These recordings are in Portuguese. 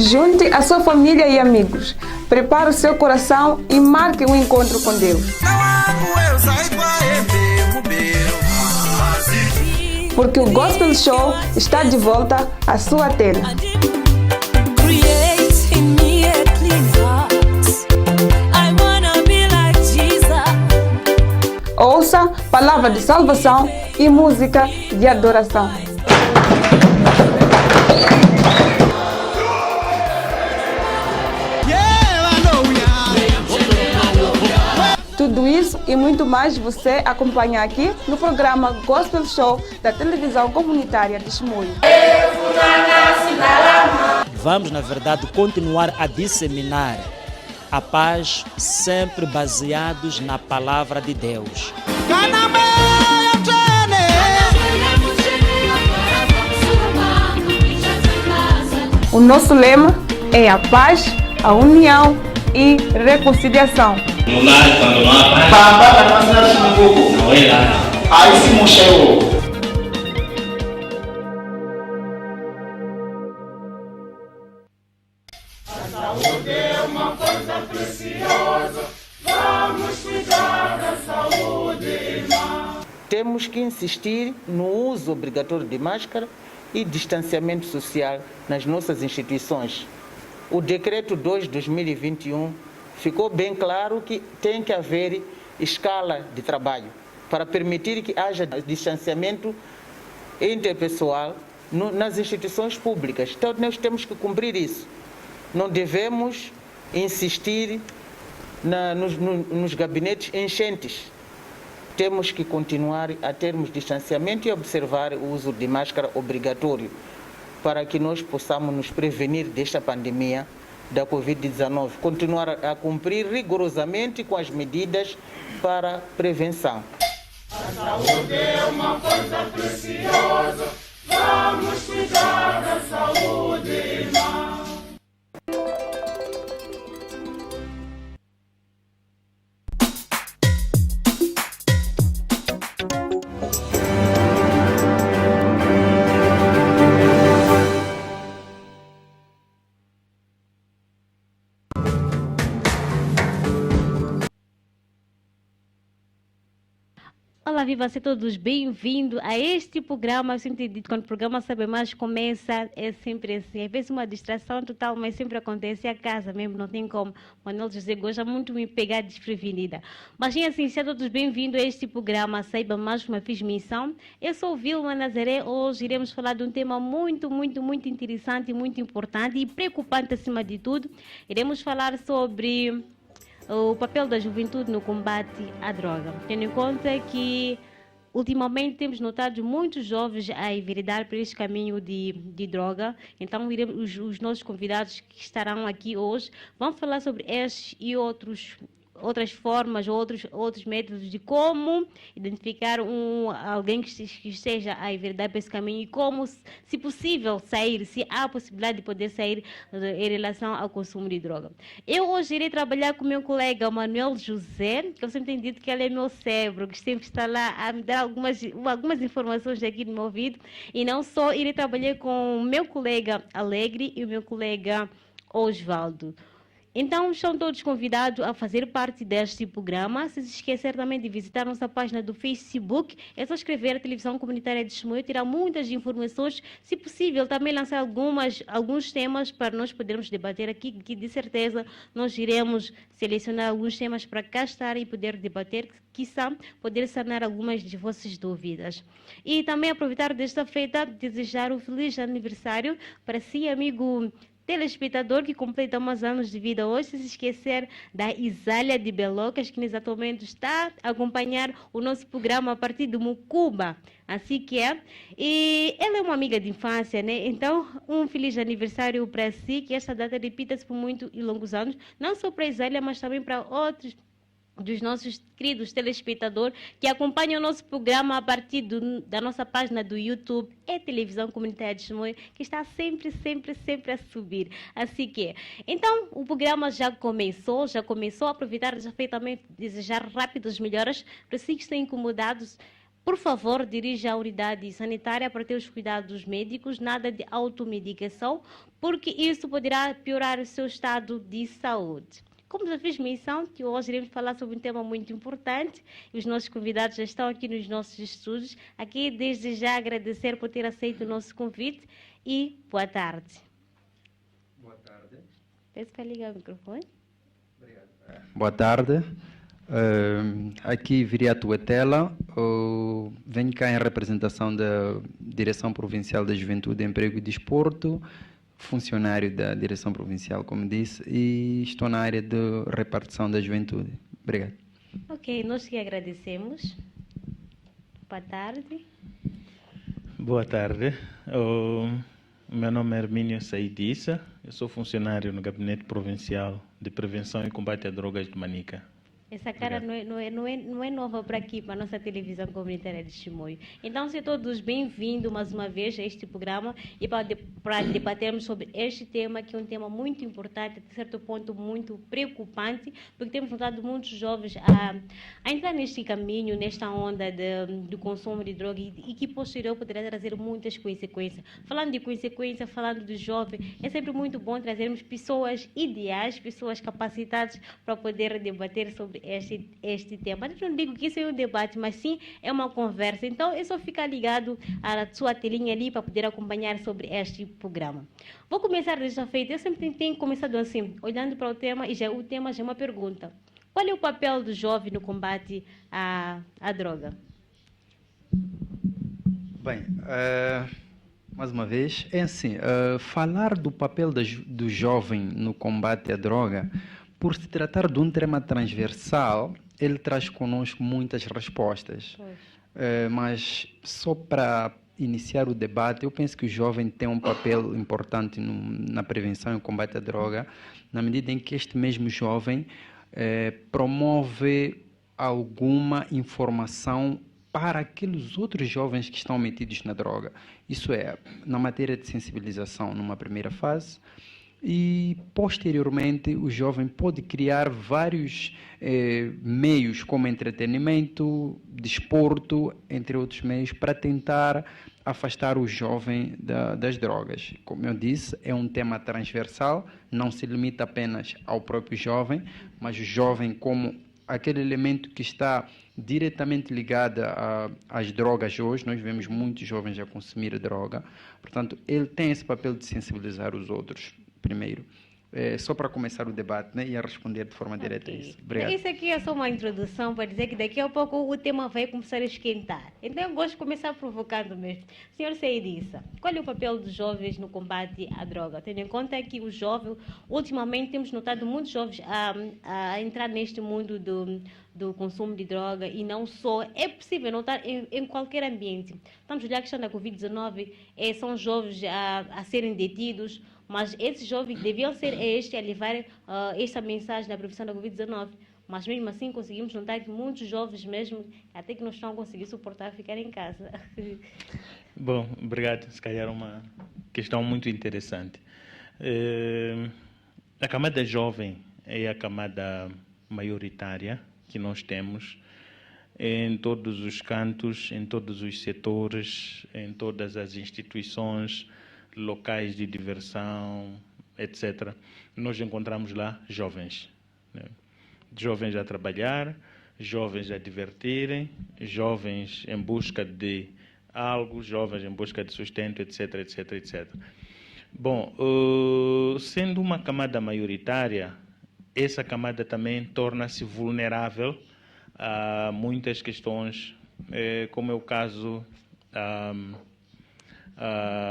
Junte a sua família e amigos. Prepare o seu coração e marque um encontro com Deus. Porque o Gospel Show está de volta à sua tela. Ouça palavra de salvação e música de adoração. Tudo isso e muito mais você acompanha aqui no programa Gospel Show da televisão comunitária de Chimoio. Vamos, na verdade, continuar a disseminar a paz, sempre baseados na palavra de Deus. O nosso lema é a paz, a união e reconciliação. No lar, quando não há paz, não é lá. Aí se mostrou. Saúde é uma coisa preciosa, vamos cuidar da saúde, irmã. Temos que insistir no uso obrigatório de máscara e distanciamento social nas nossas instituições. O Decreto 2 de 2021 ficou bem claro que tem que haver escala de trabalho para permitir que haja distanciamento interpessoal nas instituições públicas. Então, nós temos que cumprir isso. Não devemos insistir nos gabinetes enchentes. Temos que continuar a termos distanciamento e observar o uso de máscara obrigatório para que nós possamos nos prevenir desta pandemia da Covid-19. Continuar a cumprir rigorosamente com as medidas para prevenção. A saúde é uma coisa preciosa, vamos cuidar da saúde, irmã. Olá, viva, sejam todos bem-vindos a este programa. Eu sempre digo, quando o programa Sabe Mais começa, é sempre assim. Às vezes uma distração total, mas sempre acontece a casa mesmo, não tem como. Manuel José gosta muito de me pegar desprevenida. Mas assim, sejam todos bem-vindos a este programa Saiba Mais, uma fiz missão. Eu sou Vilma Nazaré. Hoje iremos falar de um tema muito interessante, muito importante e preocupante acima de tudo. Iremos falar sobre o papel da juventude no combate à droga, tendo em conta que ultimamente temos notado muitos jovens a enveredar por este caminho de droga. Então os nossos convidados que estarão aqui hoje vão falar sobre estes e outras formas, outros métodos de como identificar alguém que esteja a enveredar por esse caminho e como, se possível, sair, se há a possibilidade de poder sair em relação ao consumo de droga. Eu hoje irei trabalhar com o meu colega Manuel José, que eu sempre tenho dito que ele é meu cérebro, que sempre está lá a me dar algumas informações aqui no meu ouvido. E não só, irei trabalhar com o meu colega Alegre e o meu colega Osvaldo. Então, estão todos convidados a fazer parte deste programa. Se esquecer também de visitar nossa página do Facebook, é só escrever a televisão comunitária de Chimoio, tirar muitas informações. Se possível, também lançar alguns temas para nós podermos debater aqui, que de certeza nós iremos selecionar alguns temas para cá estar e poder debater, quiçá poder sanar algumas de vossas dúvidas. E também aproveitar desta feita, desejar um feliz aniversário para si, amigo telespectador que completa mais anos de vida hoje, se esquecer da Isália de Belocas, que nesse momento está a acompanhar o nosso programa a partir de Mucuba. Assim que é. E ela é uma amiga de infância, né? Então, um feliz aniversário para si, que esta data repita-se por muitos e longos anos, não só para a Isália, mas também para outros dos nossos queridos telespectadores que acompanham o nosso programa a partir da nossa página do YouTube, é Televisão Comunitária de Chimoio, que está sempre a subir. Assim que, então, o programa já começou, aproveitar já feitamente desejar rápidas melhoras para si que estão incomodados por favor, dirija à unidade sanitária para ter os cuidados médicos, nada de automedicação, porque isso poderá piorar o seu estado de saúde. Como já fiz menção, que hoje iremos falar sobre um tema muito importante e os nossos convidados já estão aqui nos nossos estúdios. Aqui, desde já, agradecer por ter aceito o nosso convite e boa tarde. Boa tarde. Peço para ligar o microfone. Obrigado. Boa tarde. Aqui Viriato Tuatela, venho cá em representação da Direção Provincial da Juventude, Emprego e Desporto, funcionário da Direção Provincial, como disse, e estou na área de repartição da juventude. Obrigado. Ok, nós que agradecemos. Boa tarde. Boa tarde. O meu nome é Hermínio Saidissa, eu sou funcionário no Gabinete Provincial de Prevenção e Combate a Drogas de Manica. Essa cara não é nova para aqui, para a nossa televisão comunitária de Chimoio. Então, sejam todos bem-vindos mais uma vez a este programa e para debatermos sobre este tema, que é um tema muito importante, de certo ponto muito preocupante, porque temos notado muitos jovens a entrar neste caminho, nesta onda do consumo de droga e que posterior poderá trazer muitas consequências. Falando de consequências, falando do jovem, é sempre muito bom trazermos pessoas ideais, pessoas capacitadas para poder debater sobre este tema. Eu não digo que isso é um debate, mas sim é uma conversa. Então, é só ficar ligado à sua telinha ali para poder acompanhar sobre este programa. Vou começar desta feita. Eu sempre tenho começado assim, olhando para o tema, e o tema já é uma pergunta. Qual é o papel do jovem no combate à droga? Bem, mais uma vez, é assim, falar do papel do jovem no combate à droga, por se tratar de um tema transversal, ele traz conosco muitas respostas. Mas só para iniciar o debate, eu penso que o jovem tem um papel importante na prevenção e combate à droga, na medida em que este mesmo jovem promove alguma informação para aqueles outros jovens que estão metidos na droga. Isso é, na matéria de sensibilização, numa primeira fase, e posteriormente o jovem pode criar vários meios, como entretenimento, desporto, entre outros meios, para tentar afastar o jovem das drogas. Como eu disse, é um tema transversal, não se limita apenas ao próprio jovem, mas o jovem como aquele elemento que está diretamente ligado às drogas hoje. Nós vemos muitos jovens a consumir droga, portanto, ele tem esse papel de sensibilizar os outros. Primeiro, só para começar o debate, né, e a responder de forma direta a isso. Obrigado. Isso aqui é só uma introdução para dizer que daqui a pouco o tema vai começar a esquentar. Então eu gosto de começar provocando mesmo. Senhor Saidissa, qual é o papel dos jovens no combate à droga? Tendo em conta que os jovens, ultimamente temos notado muitos jovens a entrar neste mundo do consumo de droga, e não só, é possível notar em qualquer ambiente. Estamos a olhar a questão da Covid-19, são jovens a serem detidos, mas esses jovens deviam ser a levar esta mensagem da prevenção da Covid-19. Mas mesmo assim conseguimos notar que muitos jovens mesmo, até que não estão a conseguir suportar ficar em casa. Bom, obrigado. Se calhar uma questão muito interessante. A camada jovem é a camada maioritária que nós temos em todos os cantos, em todos os setores, em todas as instituições, locais de diversão, etc. Nós encontramos lá jovens, né? Jovens a trabalhar, jovens a divertirem, jovens em busca de algo, jovens em busca de sustento, etc, etc, etc. Bom, sendo uma camada maioritária, essa camada também torna-se vulnerável a muitas questões, como é o caso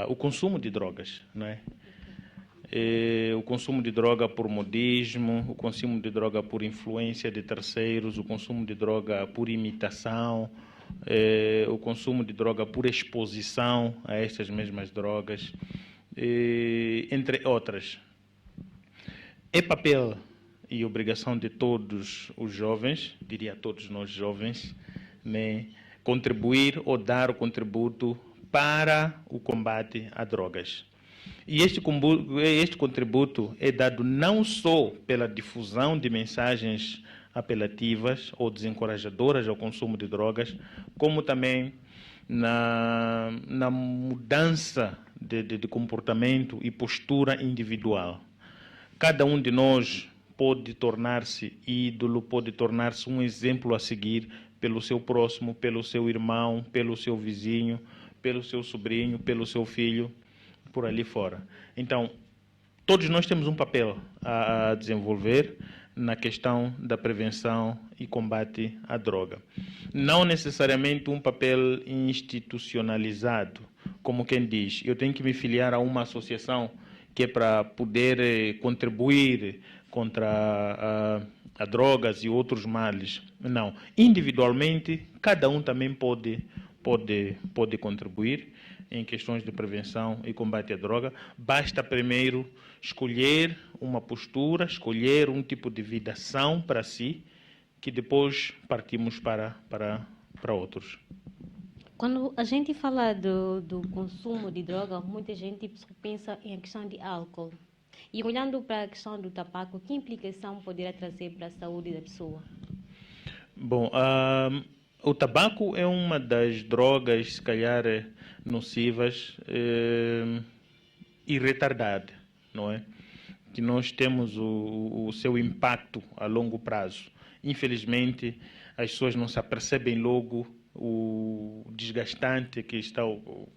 o consumo de drogas, não é? O consumo de droga por modismo, o consumo de droga por influência de terceiros, o consumo de droga por imitação, o consumo de droga por exposição a estas mesmas drogas, entre outras. É papel e obrigação de todos os jovens, diria todos nós jovens, né, contribuir ou dar o contributo para o combate a drogas. E este contributo é dado não só pela difusão de mensagens apelativas ou desencorajadoras ao consumo de drogas, como também na mudança de comportamento e postura individual. Cada um de nós pode tornar-se ídolo, pode tornar-se um exemplo a seguir pelo seu próximo, pelo seu irmão, pelo seu vizinho, pelo seu sobrinho, pelo seu filho, por ali fora. Então, todos nós temos um papel a desenvolver na questão da prevenção e combate à droga. Não necessariamente um papel institucionalizado, como quem diz, eu tenho que me filiar a uma associação que é para poder contribuir contra a drogas e outros males. Não. Individualmente, cada um também pode contribuir em questões de prevenção e combate à droga. Basta primeiro escolher uma postura, escolher um tipo de vida são para si, que depois partimos para outros. Quando a gente fala do consumo de droga, muita gente pensa em a questão de álcool. E olhando para a questão do tabaco, que implicação poderá trazer para a saúde da pessoa? Bom, o tabaco é uma das drogas, se calhar, nocivas e retardadas, não é? Que nós temos o seu impacto a longo prazo. Infelizmente, as pessoas não se apercebem logo o desgastante que está, o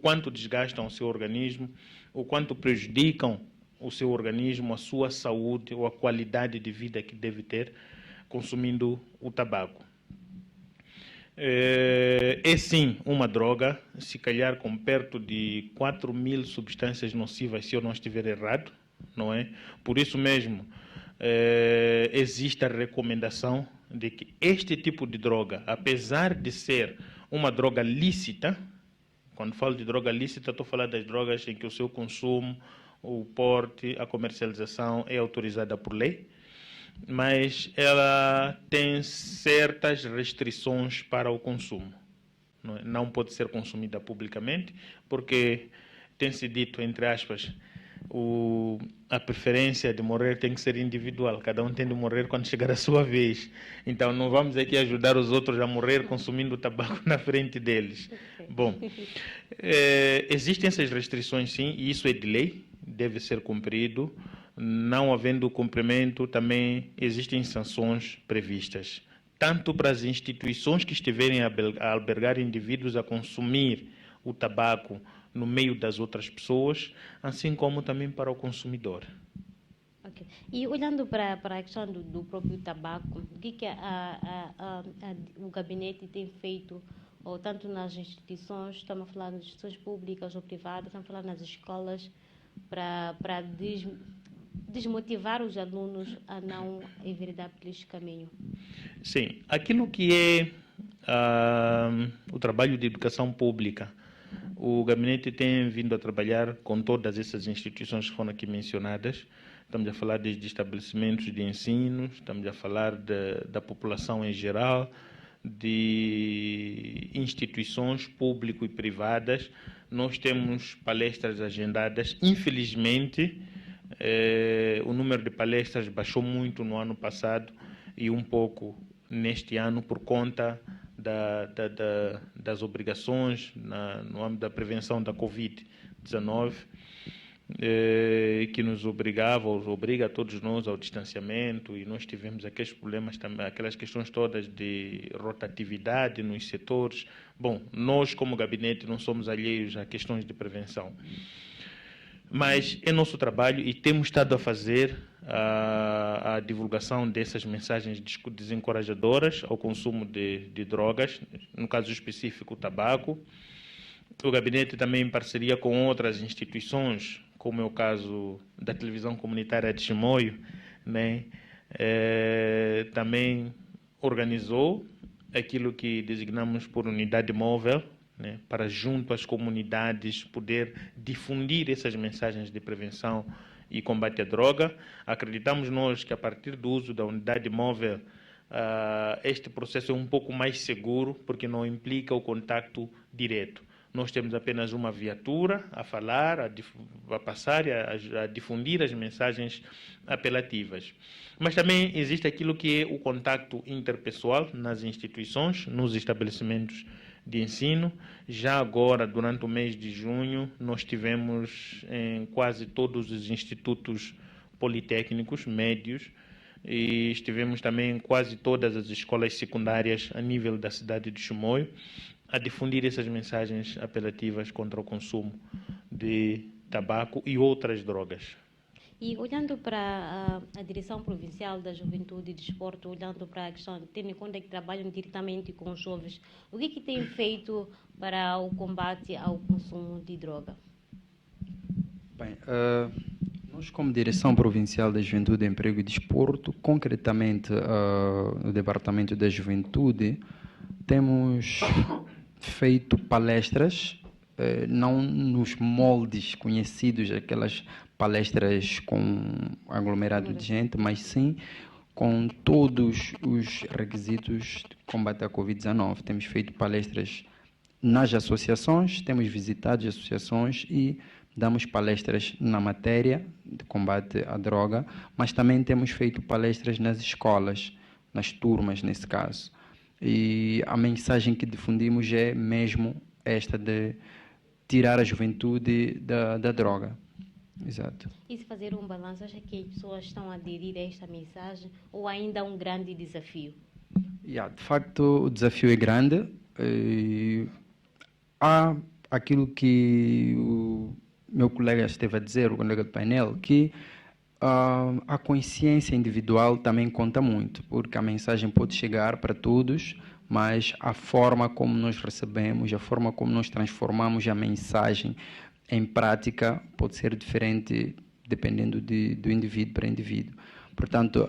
quanto desgastam o seu organismo, o quanto prejudicam o seu organismo, a sua saúde ou a qualidade de vida que deve ter consumindo o tabaco. É sim uma droga, se calhar com perto de 4.000 substâncias nocivas, se eu não estiver errado, não é? Por isso mesmo, existe a recomendação de que este tipo de droga, apesar de ser uma droga lícita, quando falo de droga lícita, estou falando das drogas em que o seu consumo, o porte, a comercialização é autorizada por lei, mas ela tem certas restrições para o consumo. Não pode ser consumida publicamente, porque tem-se dito, entre aspas, a preferência de morrer tem que ser individual. Cada um tem de morrer quando chegar a sua vez. Então, não vamos aqui ajudar os outros a morrer consumindo tabaco na frente deles. Bom, existem essas restrições, sim, e isso é de lei, deve ser cumprido. Não havendo cumprimento, também existem sanções previstas, tanto para as instituições que estiverem a albergar indivíduos a consumir o tabaco no meio das outras pessoas, assim como também para o consumidor. Okay. E olhando para a questão do próprio tabaco, o que o gabinete tem feito, ou tanto nas instituições, estamos a falar nas instituições públicas ou privadas, estamos a falar nas escolas, para desmotivar os alunos a não enveredar por este caminho? Sim, aquilo que é o trabalho de educação pública, o gabinete tem vindo a trabalhar com todas essas instituições que foram aqui mencionadas. Estamos a falar de estabelecimentos de ensino, estamos a falar da população em geral, de instituições públicas e privadas. Nós temos palestras agendadas. Infelizmente, o número de palestras baixou muito no ano passado e um pouco neste ano por conta das obrigações no âmbito da prevenção da Covid-19, que nos obriga a todos nós ao distanciamento, e nós tivemos aqueles problemas também, aquelas questões todas de rotatividade nos setores. Bom, nós como gabinete não somos alheios a questões de prevenção, mas é nosso trabalho e temos estado a fazer a divulgação dessas mensagens desencorajadoras ao consumo de drogas, no caso específico o tabaco. O gabinete também, em parceria com outras instituições, como é o caso da televisão comunitária de Chimoio, né, também organizou aquilo que designamos por unidade móvel, né, para junto às comunidades poder difundir essas mensagens de prevenção e combate à droga. Acreditamos nós que a partir do uso da unidade móvel, este processo é um pouco mais seguro, porque não implica o contacto direto. Nós temos apenas uma viatura a falar, a passar e a difundir as mensagens apelativas. Mas também existe aquilo que é o contacto interpessoal nas instituições, nos estabelecimentos de ensino. Já agora, durante o mês de junho, nós tivemos em quase todos os institutos politécnicos médios e estivemos também em quase todas as escolas secundárias a nível da cidade de Chimoio a difundir essas mensagens apelativas contra o consumo de tabaco e outras drogas. E olhando para a Direção Provincial da Juventude e Desporto, olhando para a questão, tendo em conta que trabalham diretamente com os jovens, o que tem feito para o combate ao consumo de droga? Bem, nós, como Direção Provincial da Juventude, Emprego e Desporto, concretamente no Departamento da Juventude, temos feito palestras, não nos moldes conhecidos, aquelas palestras com aglomerado de gente, mas sim com todos os requisitos de combate à Covid-19. Temos feito palestras nas associações, temos visitado as associações e damos palestras na matéria de combate à droga, mas também temos feito palestras nas escolas, nas turmas, nesse caso. E a mensagem que difundimos é mesmo esta de tirar a juventude da droga. Exato. E se fazer um balanço, acha que as pessoas estão a aderir a esta mensagem ou ainda há um grande desafio? De facto, o desafio é grande. Há aquilo que o meu colega esteve a dizer, o colega do painel, que a consciência individual também conta muito, porque a mensagem pode chegar para todos, mas a forma como nós recebemos, a forma como nós transformamos a mensagem em prática pode ser diferente dependendo do indivíduo para indivíduo. Portanto,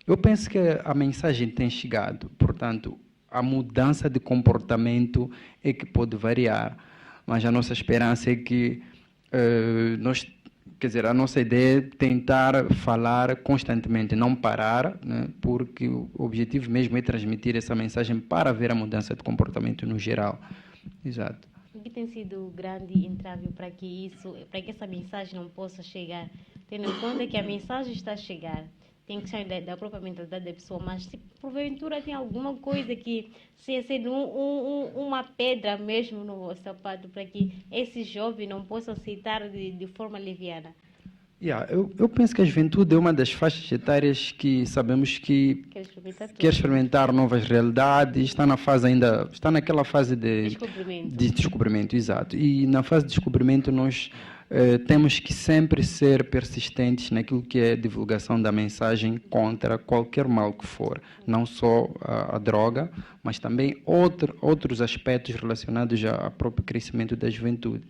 eu penso que a mensagem tem chegado, portanto, a mudança de comportamento é que pode variar, mas a nossa esperança é que a nossa ideia é tentar falar constantemente, não parar, né, porque o objetivo mesmo é transmitir essa mensagem para ver a mudança de comportamento no geral. Exato. O que tem sido o grande entrave para que essa mensagem não possa chegar, tendo em conta que a mensagem está a chegar, tem que sair da própria mentalidade da pessoa, mas se porventura tem alguma coisa que seja uma pedra mesmo no sapato para que esse jovem não possa aceitar de forma leviana? Eu penso que a juventude é uma das faixas etárias que sabemos que quer experimentar novas realidades, está naquela fase de descobrimento, exato. E na fase de descobrimento nós temos que sempre ser persistentes naquilo que é a divulgação da mensagem contra qualquer mal que for, não só a droga, mas também outros aspectos relacionados ao próprio crescimento da juventude.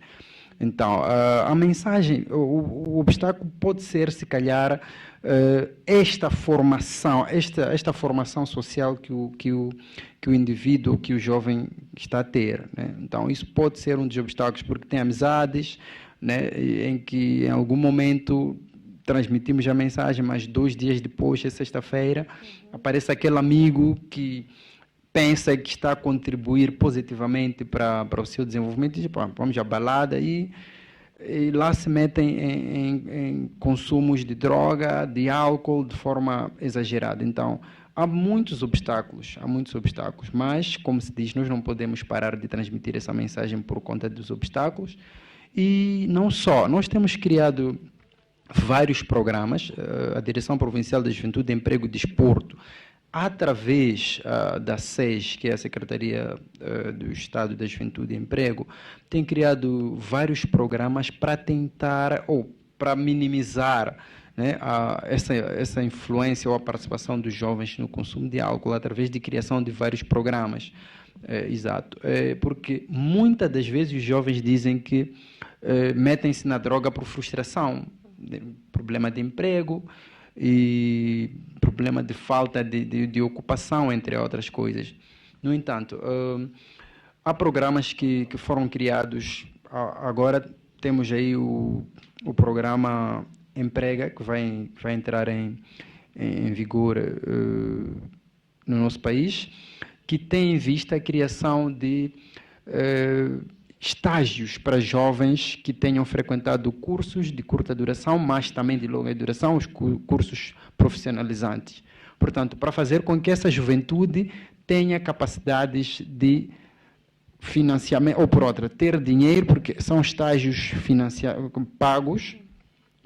Então, a mensagem, o obstáculo pode ser, se calhar, esta formação social que o indivíduo, que o jovem está a ter, né? Então, isso pode ser um dos obstáculos, porque tem amizades, né, em que, em algum momento, transmitimos a mensagem, mas 2 dias depois, é sexta-feira, aparece aquele amigo que pensa que está a contribuir positivamente para o seu desenvolvimento e diz, vamos à balada e lá se metem em consumos de droga, de álcool, de forma exagerada. Então, há muitos obstáculos, mas, como se diz, nós não podemos parar de transmitir essa mensagem por conta dos obstáculos. E não só, nós temos criado vários programas, a Direção Provincial da Juventude, Emprego e Desporto, através da SES, que é a Secretaria do Estado da Juventude e Emprego, tem criado vários programas para tentar, ou para minimizar, né, essa influência ou a participação dos jovens no consumo de álcool, através de criação de vários programas. Exato. Porque muitas das vezes os jovens dizem que metem-se na droga por frustração, problema de emprego, e problema de falta de ocupação, entre outras coisas. No entanto, há programas que foram criados. Agora temos aí o programa Emprega, que vai entrar em vigor no nosso país, que tem em vista a criação de estágios para jovens que tenham frequentado cursos de curta duração, mas também de longa duração, os cursos profissionalizantes. Portanto, para fazer com que essa juventude tenha capacidades de financiamento, ou por outra, ter dinheiro, porque são estágios pagos.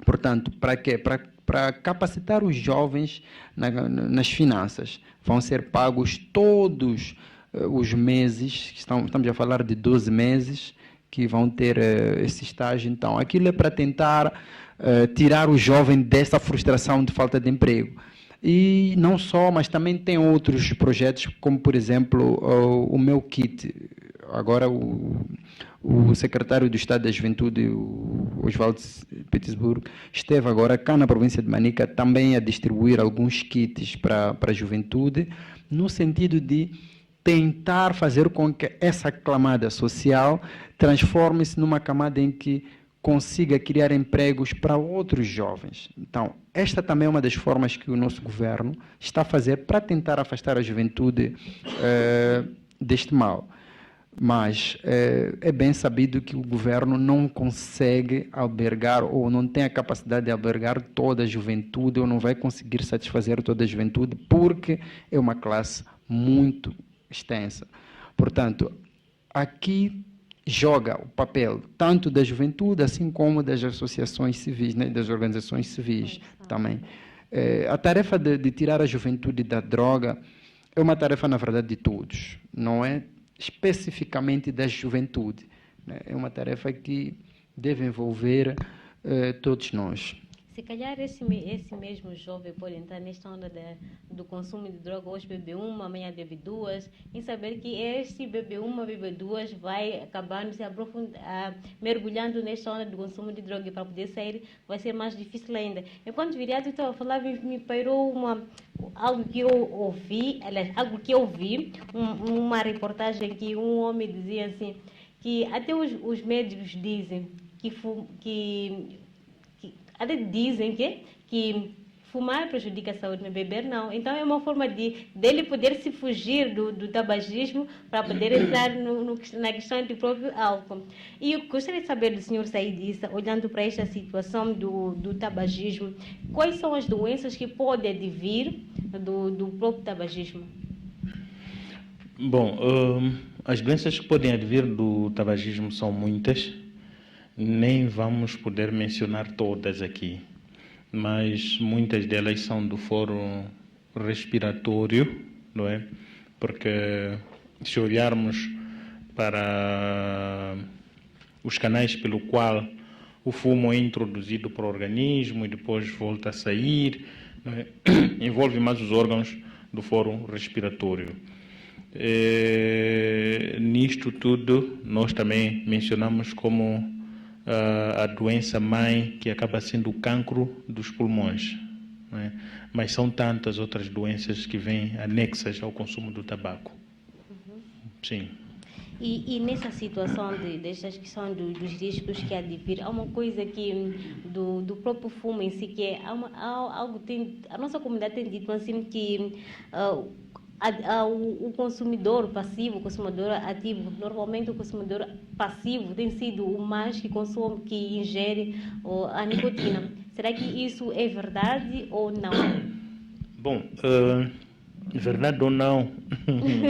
Portanto, para quê? Para capacitar os jovens nas finanças. Vão ser pagos todos os meses, estamos a falar de 12 meses, que vão ter esse estágio. Então, aquilo é para tentar tirar o jovem dessa frustração de falta de emprego. E não só, mas também tem outros projetos, como, por exemplo, o meu kit. Agora, o secretário do Estado da Juventude, o Oswaldo Petersburg, esteve agora cá na província de Manica também a distribuir alguns kits para a juventude, no sentido de tentar fazer com que essa camada social transforme-se numa camada em que consiga criar empregos para outros jovens. Então, esta também é uma das formas que o nosso governo está a fazer para tentar afastar a juventude deste mal. Mas é bem sabido que o governo não consegue albergar ou não tem a capacidade de albergar toda a juventude ou não vai conseguir satisfazer toda a juventude porque é uma classe muito extensa. Portanto, aqui joga o papel tanto da juventude assim como das associações civis, né, das organizações civis também. A tarefa de tirar a juventude da droga é uma tarefa, na verdade, de todos, não é especificamente da juventude, né? É uma tarefa que deve envolver todos nós. Se calhar esse mesmo jovem pode entrar nesta onda do consumo de droga, hoje bebe uma, amanhã bebe duas, em saber que este bebe uma, bebe duas, vai acabando se mergulhando nesta onda do consumo de droga, e para poder sair vai ser mais difícil ainda. Enquanto viriado estava a falar, me pairou algo que eu ouvi, aliás, uma reportagem que um homem dizia assim, que até os médicos dizem até dizem que fumar prejudica a saúde, mas beber não. Então é uma forma dele poder se fugir do tabagismo para poder entrar na questão do próprio álcool. E eu gostaria de saber do senhor Saidissa, olhando para esta situação do tabagismo, quais são as doenças que podem advir do próprio tabagismo? Bom, as doenças que podem advir do tabagismo são muitas. Nem vamos poder mencionar todas aqui, mas muitas delas são do foro respiratório, não é? Porque se olharmos para os canais pelo qual o fumo é introduzido para o organismo e depois volta a sair, não é? Envolve mais os órgãos do foro respiratório. Nisto tudo, nós também mencionamos como a doença mãe, que acaba sendo o cancro dos pulmões, não é? Mas são tantas outras doenças que vêm anexas ao consumo do tabaco. Sim. E nessa situação desta questão dos riscos que advir, há uma coisa que do próprio fumo em si, que é algo a nossa comunidade tem dito assim que o consumidor passivo, o consumidor ativo, normalmente o consumidor passivo tem sido o mais que ingere a nicotina. Será que isso é verdade ou não? Bom, verdade ou não,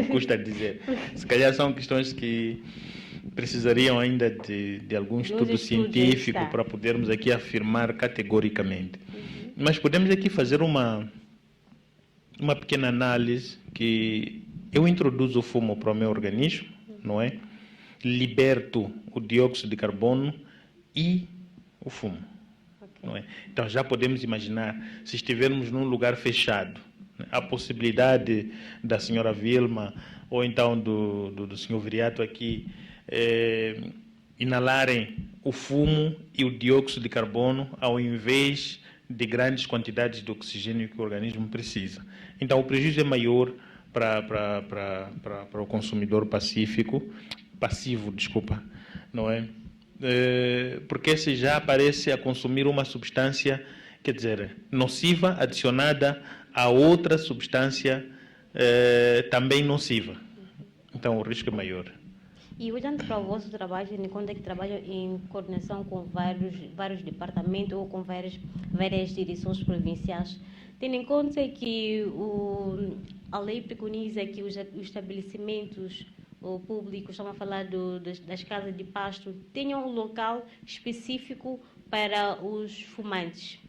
custa dizer. Se calhar são questões que precisariam ainda de algum estudo científico para podermos aqui afirmar categoricamente. Mas podemos aqui fazer uma pequena análise, que eu introduzo o fumo para o meu organismo, não é? Liberto o dióxido de carbono e o fumo, não é? Então já podemos imaginar, se estivermos num lugar fechado, a possibilidade da senhora Vilma ou então do senhor Viriato aqui inalarem o fumo e o dióxido de carbono ao invés de grandes quantidades de oxigênio que o organismo precisa. Então, o prejuízo é maior para o consumidor passivo, não é? Porque esse já aparece a consumir uma substância, quer dizer, nociva adicionada a outra substância também nociva. Então, o risco é maior. E olhando para o vosso trabalho, tendo em conta que trabalham em coordenação com vários departamentos ou com várias direções provinciais, tendo em conta que a lei preconiza que os estabelecimentos públicos, estamos a falar das casas de pasto, tenham um local específico para os fumantes.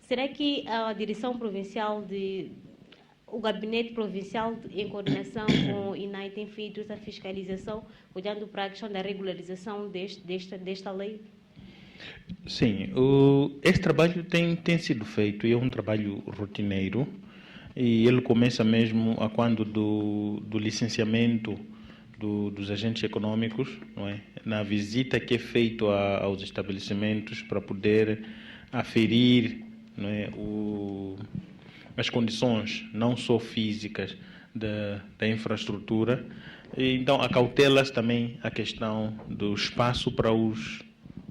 Será que a direção provincial o gabinete provincial em coordenação com o INAI tem feito essa fiscalização, olhando para a questão da regularização desta lei? Sim, esse trabalho tem sido feito e é um trabalho rotineiro, e ele começa mesmo a quando do licenciamento dos agentes econômicos, não é? Na visita que é feita aos estabelecimentos para poder aferir, não é, as condições não só físicas da infraestrutura. E, então, acautelas também a questão do espaço para os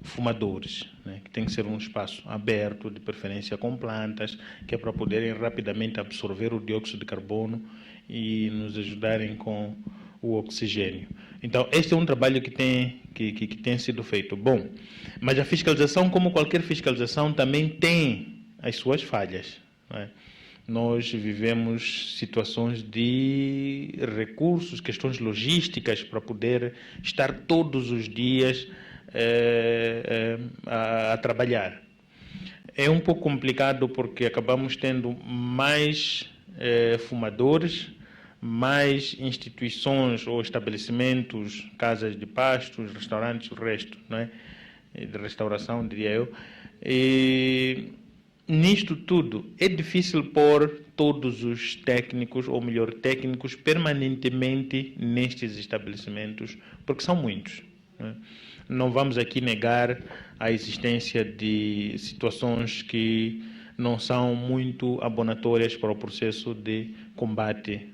fumadores, né? Que tem que ser um espaço aberto, de preferência com plantas, que é para poderem rapidamente absorver o dióxido de carbono e nos ajudarem com o oxigênio. Então, este é um trabalho que tem sido feito. Bom, mas a fiscalização, como qualquer fiscalização, também tem as suas falhas, não é? Nós vivemos situações de recursos, questões logísticas para poder estar todos os dias a trabalhar. É um pouco complicado porque acabamos tendo mais fumadores, mais instituições ou estabelecimentos, casas de pastos, restaurantes, o resto, não é? De restauração, diria eu. E nisto tudo, é difícil pôr todos os técnicos, ou melhor, técnicos, permanentemente nestes estabelecimentos, porque são muitos, né? Não vamos aqui negar a existência de situações que não são muito abonatórias para o processo de combate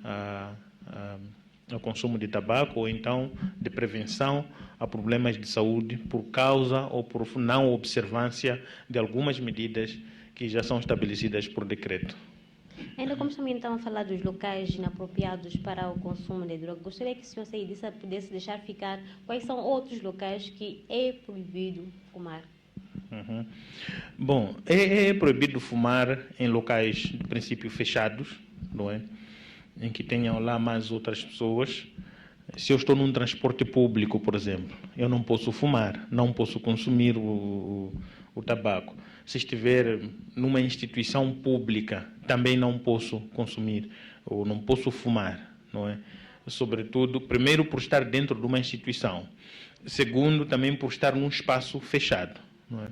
ao consumo de tabaco, ou então de prevenção a problemas de saúde por causa ou por não observância de algumas medidas que já são estabelecidas por decreto. Ainda como também estão a falar dos locais inapropriados para o consumo de droga, gostaria que o senhor Seidissa pudesse deixar ficar quais são outros locais que é proibido fumar. Uhum. Bom, é proibido fumar em locais de princípio fechados, não é? Em que tenham lá mais outras pessoas. Se eu estou num transporte público, por exemplo, eu não posso fumar, não posso consumir o tabaco. Se estiver numa instituição pública, também não posso consumir ou não posso fumar, não é? Sobretudo, primeiro, por estar dentro de uma instituição. Segundo, também por estar num espaço fechado, não é?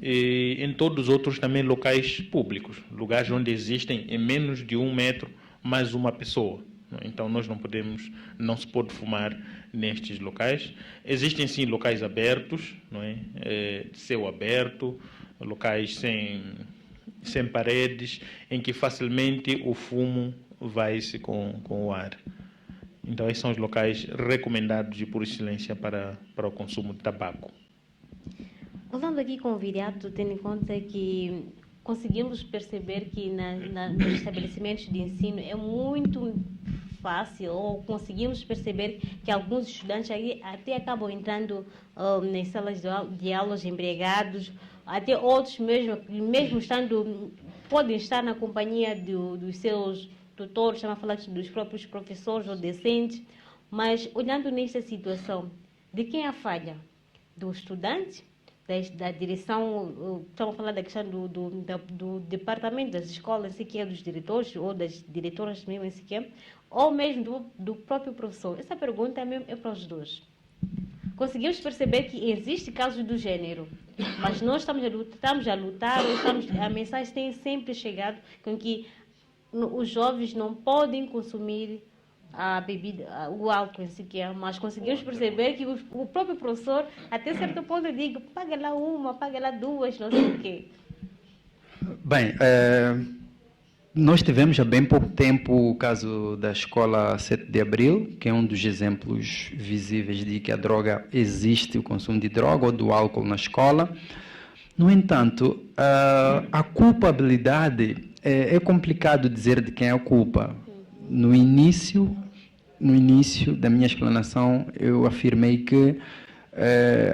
E em todos os outros também locais públicos, lugares onde existem em menos de 1 metro mais uma pessoa. Então não se pode fumar nestes locais. Existem sim locais abertos, não é? De céu aberto, locais sem paredes, em que facilmente o fumo vai-se com o ar. Então esses são os locais recomendados e por excelência para o consumo de tabaco. Falando aqui com o Viriato, tendo em conta que conseguimos perceber que nos estabelecimentos de ensino é muito fácil, ou conseguimos perceber que alguns estudantes até acabam entrando nas salas de aulas embriagados, até outros mesmo podem estar na companhia dos seus tutores, estamos a falar dos próprios professores ou docentes, mas olhando nesta situação, de quem é a falha? Do estudante? Da direção, estamos a falar da questão do departamento das escolas, se quer dos diretores ou das diretoras mesmo, se quer, ou mesmo do próprio professor. Essa pergunta mesmo é para os dois. Conseguimos perceber que existe casos do gênero, mas nós estamos a lutar, a mensagem tem sempre chegado com que os jovens não podem consumir a bebida, o álcool em si, mas conseguimos perceber que o próprio professor, até certo ponto, digo, paga lá uma, paga lá duas, não sei o quê. Bem, nós tivemos há bem pouco tempo o caso da Escola 7 de Abril, que é um dos exemplos visíveis de que a droga existe, o consumo de droga ou do álcool na escola. No entanto, a culpabilidade é complicado dizer de quem é a culpa. No início, no início da minha explanação, eu afirmei que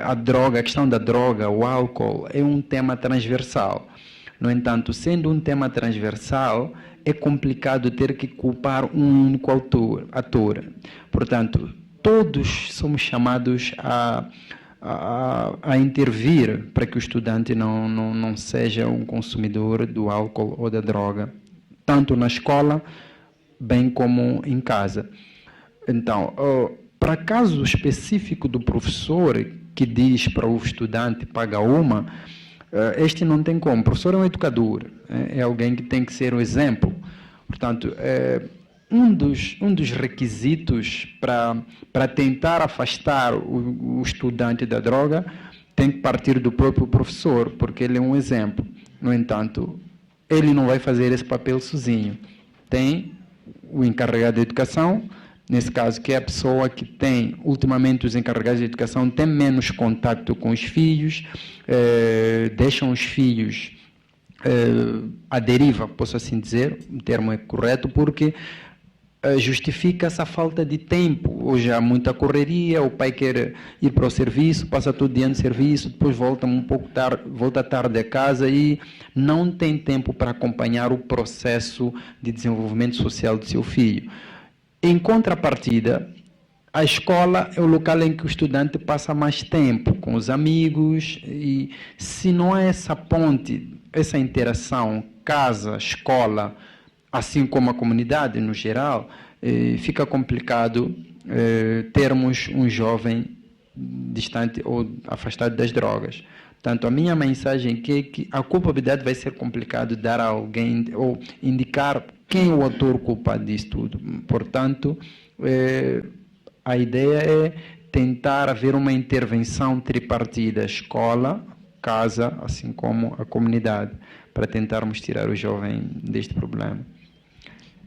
a questão da droga, o álcool, é um tema transversal. No entanto, sendo um tema transversal, é complicado ter que culpar um único ator. Portanto, todos somos chamados a intervir para que o estudante não seja um consumidor do álcool ou da droga, tanto na escola, bem como em casa. Então, para caso específico do professor que diz para o estudante paga uma, este não tem como. O professor é um educador, é alguém que tem que ser um exemplo. Portanto, um dos requisitos para tentar afastar o estudante da droga tem que partir do próprio professor, porque ele é um exemplo. No entanto, ele não vai fazer esse papel sozinho. Tem o encarregado de educação, nesse caso, que é a pessoa que tem, ultimamente os encarregados de educação têm menos contato com os filhos, deixam os filhos à deriva, posso assim dizer, o termo é correto, porque justifica essa falta de tempo. Hoje há muita correria, o pai quer ir para o serviço, passa todo dia no serviço, depois volta volta tarde a casa e não tem tempo para acompanhar o processo de desenvolvimento social do seu filho. Em contrapartida, a escola é o local em que o estudante passa mais tempo com os amigos, e se não há essa ponte, essa interação casa-escola, assim como a comunidade no geral, fica complicado termos um jovem distante ou afastado das drogas. Portanto, a minha mensagem é que a culpabilidade vai ser complicado dar a alguém ou indicar quem é o autor culpado disso tudo. Portanto, a ideia é tentar haver uma intervenção tripartida, escola, casa, assim como a comunidade, para tentarmos tirar o jovem deste problema.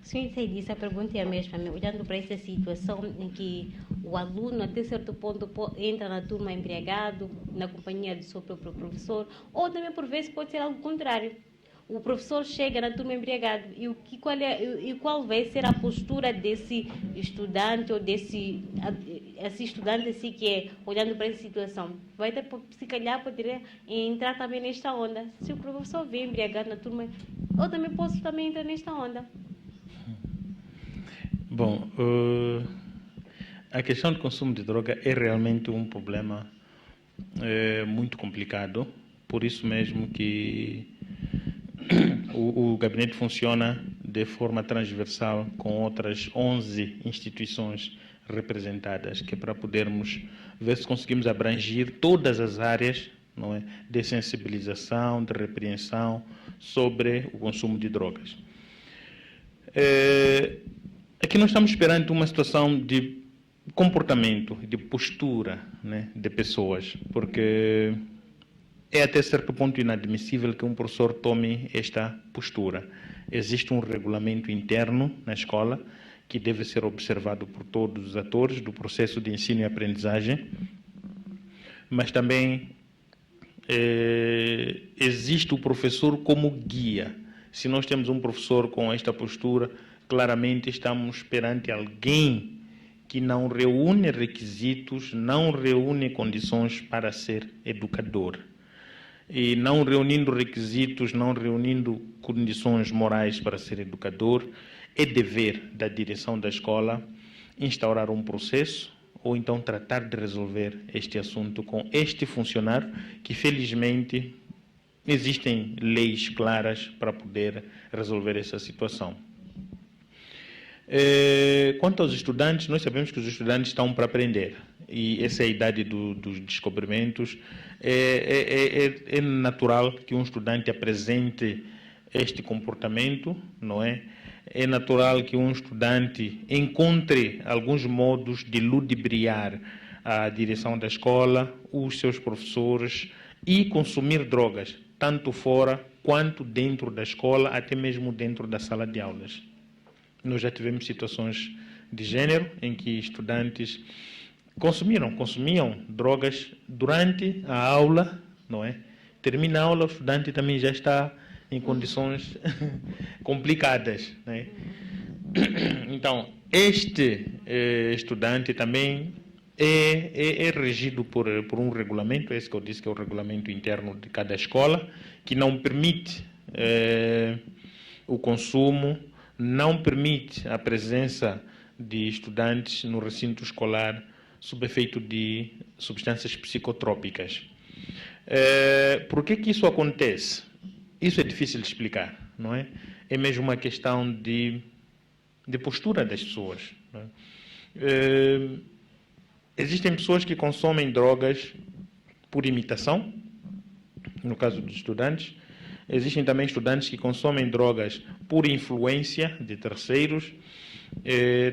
Sim, sei disso, a pergunta é a mesma. Olhando para essa situação em que o aluno, até certo ponto, entra na turma embriagado, na companhia do seu próprio professor, ou também, por vezes, pode ser algo contrário. O professor chega na turma embriagado e qual vai ser a postura desse estudante ou desse estudante assim que é, olhando para essa situação? Vai ter, se calhar, poder entrar também nesta onda. Se o professor vem embriagado na turma, eu também posso também entrar nesta onda. Bom, a questão do consumo de droga é realmente um problema muito complicado, por isso mesmo que o gabinete funciona de forma transversal com outras 11 instituições representadas, que é para podermos ver se conseguimos abranger todas as áreas, não é, de sensibilização, de repreensão sobre o consumo de drogas. Aqui nós estamos perante uma situação de comportamento, de postura, né, de pessoas, porque é até certo ponto inadmissível que um professor tome esta postura. Existe um regulamento interno na escola que deve ser observado por todos os atores do processo de ensino e aprendizagem, mas também existe o professor como guia. Se nós temos um professor com esta postura, claramente estamos perante alguém que não reúne requisitos, não reúne condições para ser educador. E não reunindo requisitos, não reunindo condições morais para ser educador, é dever da direção da escola instaurar um processo ou então tratar de resolver este assunto com este funcionário, que felizmente existem leis claras para poder resolver essa situação. Quanto aos estudantes, nós sabemos que os estudantes estão para aprender, e essa é a idade dos descobrimentos. É natural que um estudante apresente este comportamento, não é? É natural que um estudante encontre alguns modos de ludibriar a direção da escola, os seus professores, e consumir drogas, tanto fora quanto dentro da escola, até mesmo dentro da sala de aulas. Nós já tivemos situações de gênero em que estudantes consumiam drogas durante a aula, não é? Termina a aula, o estudante também já está em condições complicadas, né? Então, Este estudante também é regido por um regulamento, esse que eu disse que é o regulamento interno de cada escola, que não permite o consumo, não permite a presença de estudantes no recinto escolar sob efeito de substâncias psicotrópicas. Por que isso acontece? Isso é difícil de explicar, não é? É mesmo uma questão de postura das pessoas. Não é? Existem pessoas que consomem drogas por imitação, no caso dos estudantes. Existem também estudantes que consomem drogas por influência de terceiros.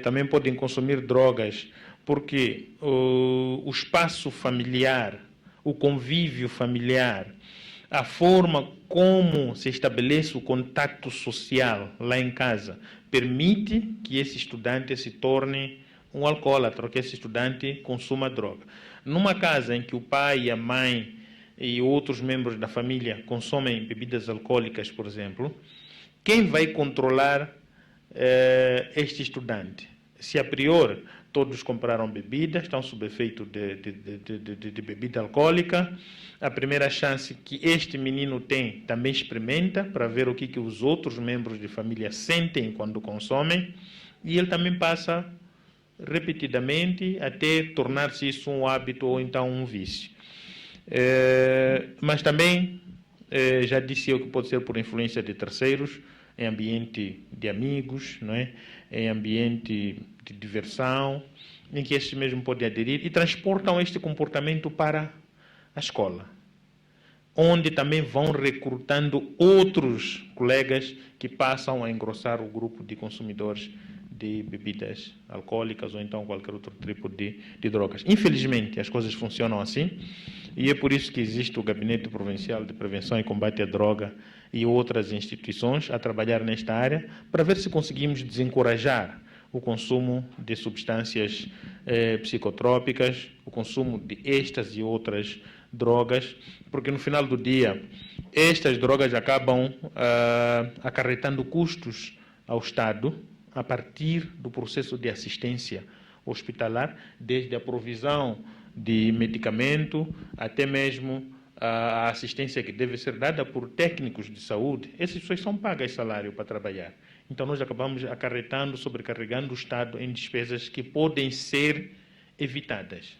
Também podem consumir drogas porque o espaço familiar, o convívio familiar, a forma como se estabelece o contato social lá em casa, permite que esse estudante se torne um alcoólatra, que esse estudante consuma droga. Numa casa em que o pai, a mãe e outros membros da família consomem bebidas alcoólicas, por exemplo, quem vai controlar este estudante? Se a priori todos compraram bebida, estão sob efeito de bebida alcoólica, a primeira chance que este menino tem também experimenta para ver o que os outros membros de família sentem quando consomem, e ele também passa repetidamente até tornar-se isso um hábito ou então um vício. Mas também, já disse eu que pode ser por influência de terceiros, em ambiente de amigos, não é? Em ambiente de diversão, em que estes mesmo podem aderir e transportam este comportamento para a escola, onde também vão recrutando outros colegas que passam a engrossar o grupo de consumidores de bebidas alcoólicas ou então qualquer outro tipo de drogas. Infelizmente, as coisas funcionam assim, e é por isso que existe o Gabinete Provincial de Prevenção e Combate à Droga e outras instituições a trabalhar nesta área para ver se conseguimos desencorajar o consumo de substâncias psicotrópicas, o consumo de estas e outras drogas, porque no final do dia estas drogas acabam acarretando custos ao Estado a partir do processo de assistência hospitalar, desde a provisão de medicamento até mesmo a assistência que deve ser dada por técnicos de saúde. Essas pessoas são pagas salário para trabalhar. Então nós acabamos acarretando, sobrecarregando o Estado em despesas que podem ser evitadas.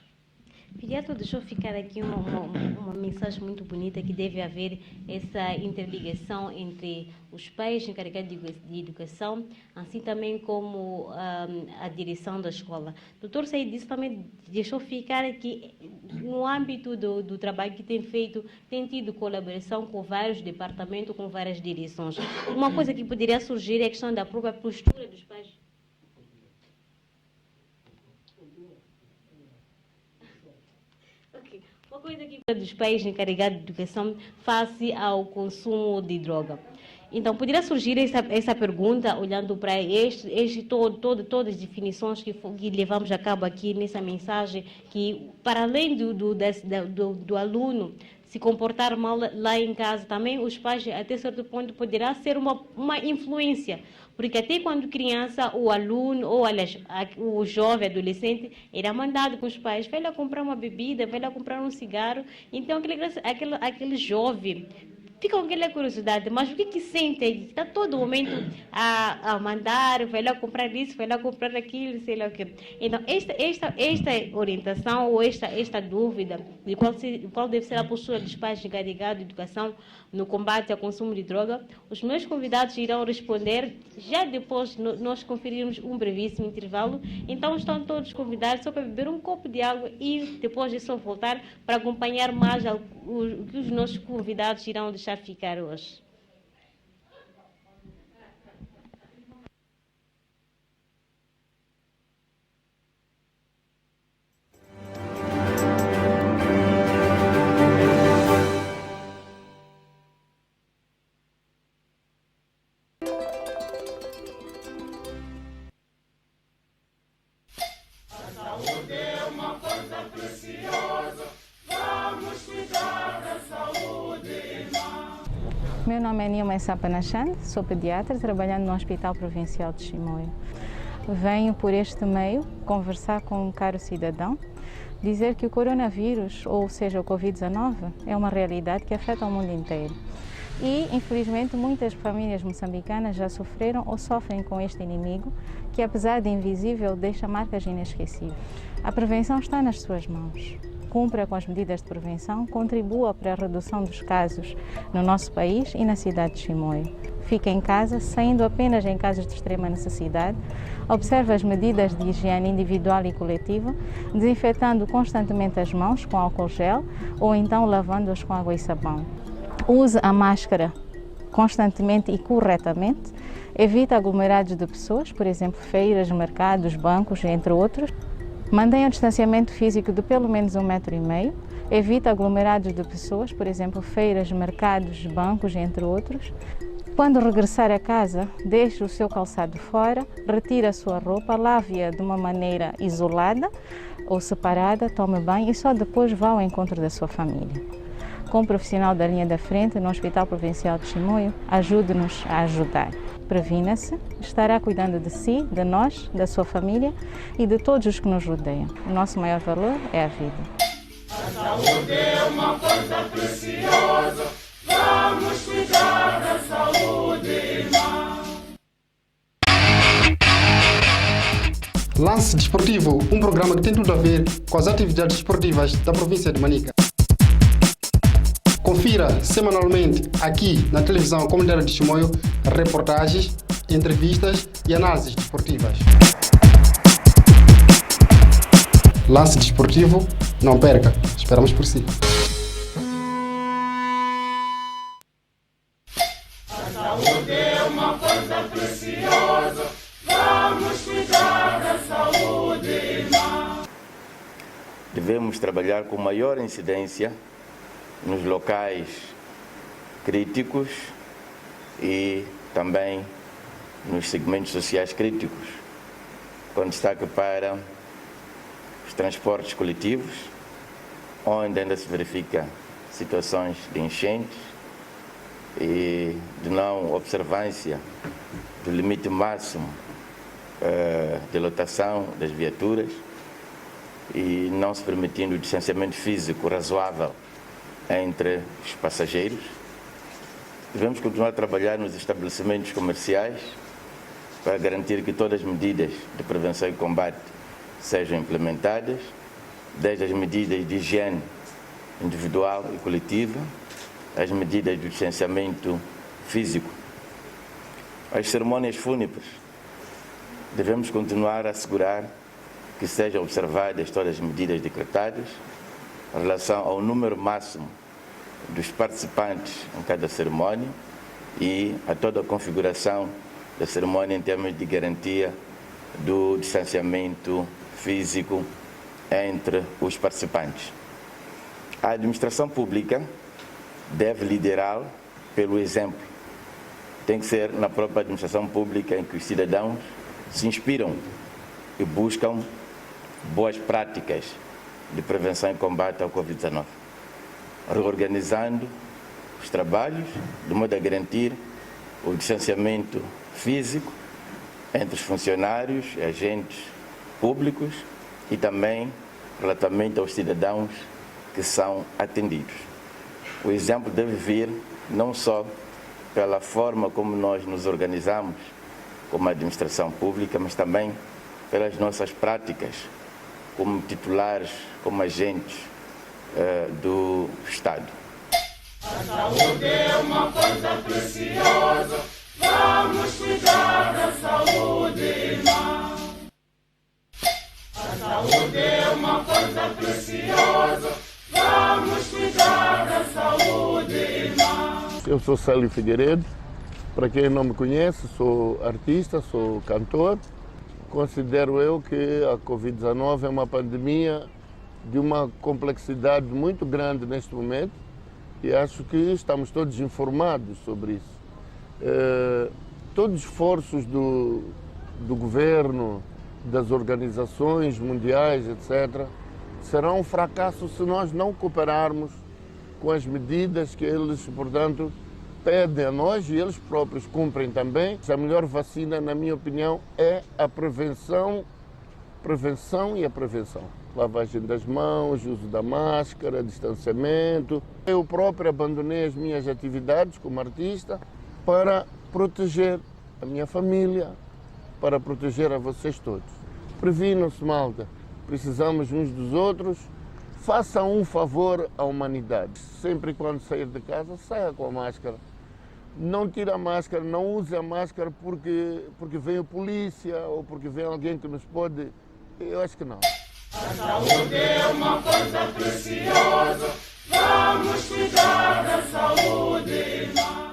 Pediatra, deixou ficar aqui uma mensagem muito bonita, que deve haver essa interligação entre os pais encarregados de educação, assim também como a direção da escola. O doutor Said disse também, deixou ficar aqui, no âmbito do trabalho que tem feito, tem tido colaboração com vários departamentos, com várias direções. Uma coisa que poderia surgir é a questão da própria postura dos pais. Uma coisa que dos pais encarregados de educação face ao consumo de droga. Então, poderia surgir essa pergunta, olhando para todas as definições que levamos a cabo aqui nessa mensagem, que para além do aluno se comportar mal lá em casa, também os pais, até certo ponto, poderá ser uma influência. Porque até quando criança, o aluno, ou aliás, o jovem, adolescente, era mandado com os pais, vai lá comprar uma bebida, vai lá comprar um cigarro. Então, aquele jovem fica com aquela curiosidade, mas o que sente? Está todo momento a mandar, vai lá comprar isso, vai lá comprar aquilo, sei lá o quê. Então, esta orientação ou esta dúvida de qual deve ser a postura dos pais encarregados de educação no combate ao consumo de droga, os meus convidados irão responder já depois de nós conferirmos um brevíssimo intervalo. Então, estão todos convidados só para beber um copo de água e depois de só voltar para acompanhar mais o que os nossos convidados irão deixar ficar hoje. Meu nome é Nilma Sapanachan, sou pediatra trabalhando no Hospital Provincial de Chimoio. venho por este meio conversar com um caro cidadão, dizer que o coronavírus, ou seja, o Covid-19, é uma realidade que afeta o mundo inteiro. E, infelizmente, muitas famílias moçambicanas já sofreram ou sofrem com este inimigo, que, apesar de invisível, deixa marcas inesquecíveis. A prevenção está nas suas mãos. Cumpra com as medidas de prevenção, contribua para a redução dos casos no nosso país e na cidade de Chimoio. Fique em casa, saindo apenas em casos de extrema necessidade. Observe as medidas de higiene individual e coletiva, desinfetando constantemente as mãos com álcool gel ou então lavando-as com água e sabão. Use a máscara constantemente e corretamente. Evite aglomerados de pessoas, por exemplo, feiras, mercados, bancos, entre outros. Mantenha o distanciamento físico de pelo menos 1,5 metro. Evite aglomerados de pessoas, por exemplo, feiras, mercados, bancos, entre outros. Quando regressar a casa, deixe o seu calçado fora, retire a sua roupa, lave-a de uma maneira isolada ou separada, tome banho e só depois vá ao encontro da sua família. Como profissional da linha da frente no Hospital Provincial de Chimoio, ajude-nos a ajudar. Previna-se, estará cuidando de si, de nós, da sua família e de todos os que nos rodeiam. O nosso maior valor é a vida. A saúde é uma coisa preciosa, vamos cuidar da saúde, irmão. Lance Desportivo, um programa que tem tudo a ver com as atividades esportivas da província de Manica. Confira semanalmente aqui na televisão comunitária de Chimoio reportagens, entrevistas e análises desportivas. Lance Desportivo, não perca, esperamos por si. A saúde é uma coisa preciosa, vamos cuidar da saúde, irmão. Devemos trabalhar com maior incidência nos locais críticos e também nos segmentos sociais críticos, com destaque para os transportes coletivos, onde ainda se verifica situações de enchentes e de não observância do limite máximo de lotação das viaturas e não se permitindo o distanciamento físico razoável entre os passageiros. Devemos continuar a trabalhar nos estabelecimentos comerciais para garantir que todas as medidas de prevenção e combate sejam implementadas, desde as medidas de higiene individual e coletiva, as medidas de distanciamento físico. As cerimônias fúnebres, devemos continuar a assegurar que sejam observadas todas as medidas decretadas em relação ao número máximo dos participantes em cada cerimônia e a toda a configuração da cerimônia em termos de garantia do distanciamento físico entre os participantes. A administração pública deve liderar pelo exemplo. Tem que ser na própria administração pública em que os cidadãos se inspiram e buscam boas práticas de prevenção e combate ao Covid-19, reorganizando os trabalhos de modo a garantir o distanciamento físico entre os funcionários e agentes públicos e também relativamente aos cidadãos que são atendidos. O exemplo deve vir não só pela forma como nós nos organizamos como administração pública, mas também pelas nossas práticas como titulares, como agentes do Estado. A saúde é uma coisa preciosa, vamos cuidar da saúde, irmão. A saúde é uma coisa preciosa, vamos cuidar da saúde, irmão. Eu sou Célio Figueiredo, para quem não me conhece, sou artista, sou cantor. Considero eu que a Covid-19 é uma pandemia de uma complexidade muito grande neste momento e acho que estamos todos informados sobre isso. Todos os esforços do governo, das organizações mundiais, etc., serão um fracasso se nós não cooperarmos com as medidas que eles, portanto, pedem a nós e eles próprios cumprem também. A melhor vacina, na minha opinião, é a prevenção e a prevenção. Lavagem das mãos, uso da máscara, distanciamento. Eu próprio abandonei as minhas atividades como artista para proteger a minha família, para proteger a vocês todos. Previnam-se, malta. Precisamos uns dos outros. Façam um favor à humanidade. Sempre e quando sair de casa, saia com a máscara. Não tire a máscara, não use a máscara porque vem a polícia ou porque vem alguém que nos pode... Eu acho que não. A saúde é uma coisa preciosa. Vamos cuidar da saúde, irmão.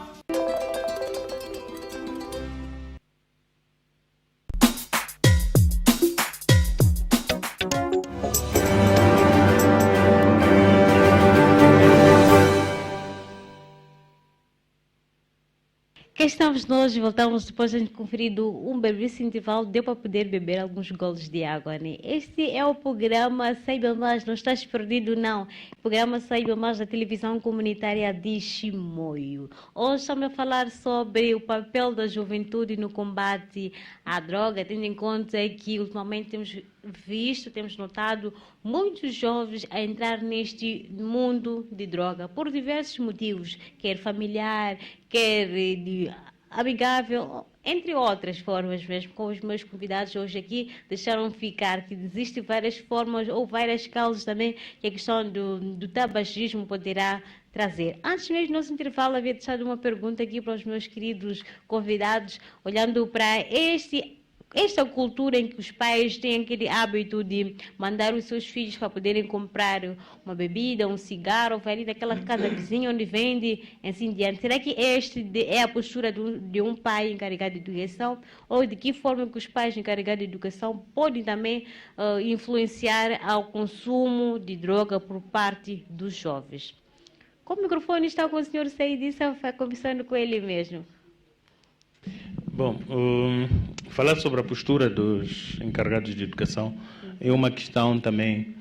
Aqui estamos nós, voltamos depois de conferido um brevíssimo intervalo, deu para poder beber alguns goles de água, né? Este é o programa Saiba Mais, não estás perdido não, o programa Saiba Mais da televisão comunitária de Chimoio. Hoje estamos a falar sobre o papel da juventude no combate à droga, tendo em conta que ultimamente temos notado muitos jovens a entrar neste mundo de droga por diversos motivos, quer familiar, quer amigável, entre outras formas mesmo. Com os meus convidados hoje aqui deixaram ficar que existem várias formas ou várias causas também que a questão do tabagismo poderá trazer. Antes mesmo do nosso intervalo, havia deixado uma pergunta aqui para os meus queridos convidados, olhando para esta cultura em que os pais têm aquele hábito de mandar os seus filhos para poderem comprar uma bebida, um cigarro, vai ali daquela casa vizinha onde vende, assim diante. Será que é a postura de um pai encarregado de educação? Ou de que forma que os pais encarregados de educação podem também influenciar ao consumo de droga por parte dos jovens? Com o microfone está com o senhor Said, está conversando com ele mesmo. Bom, falar sobre a postura dos encarregados de educação é uma questão também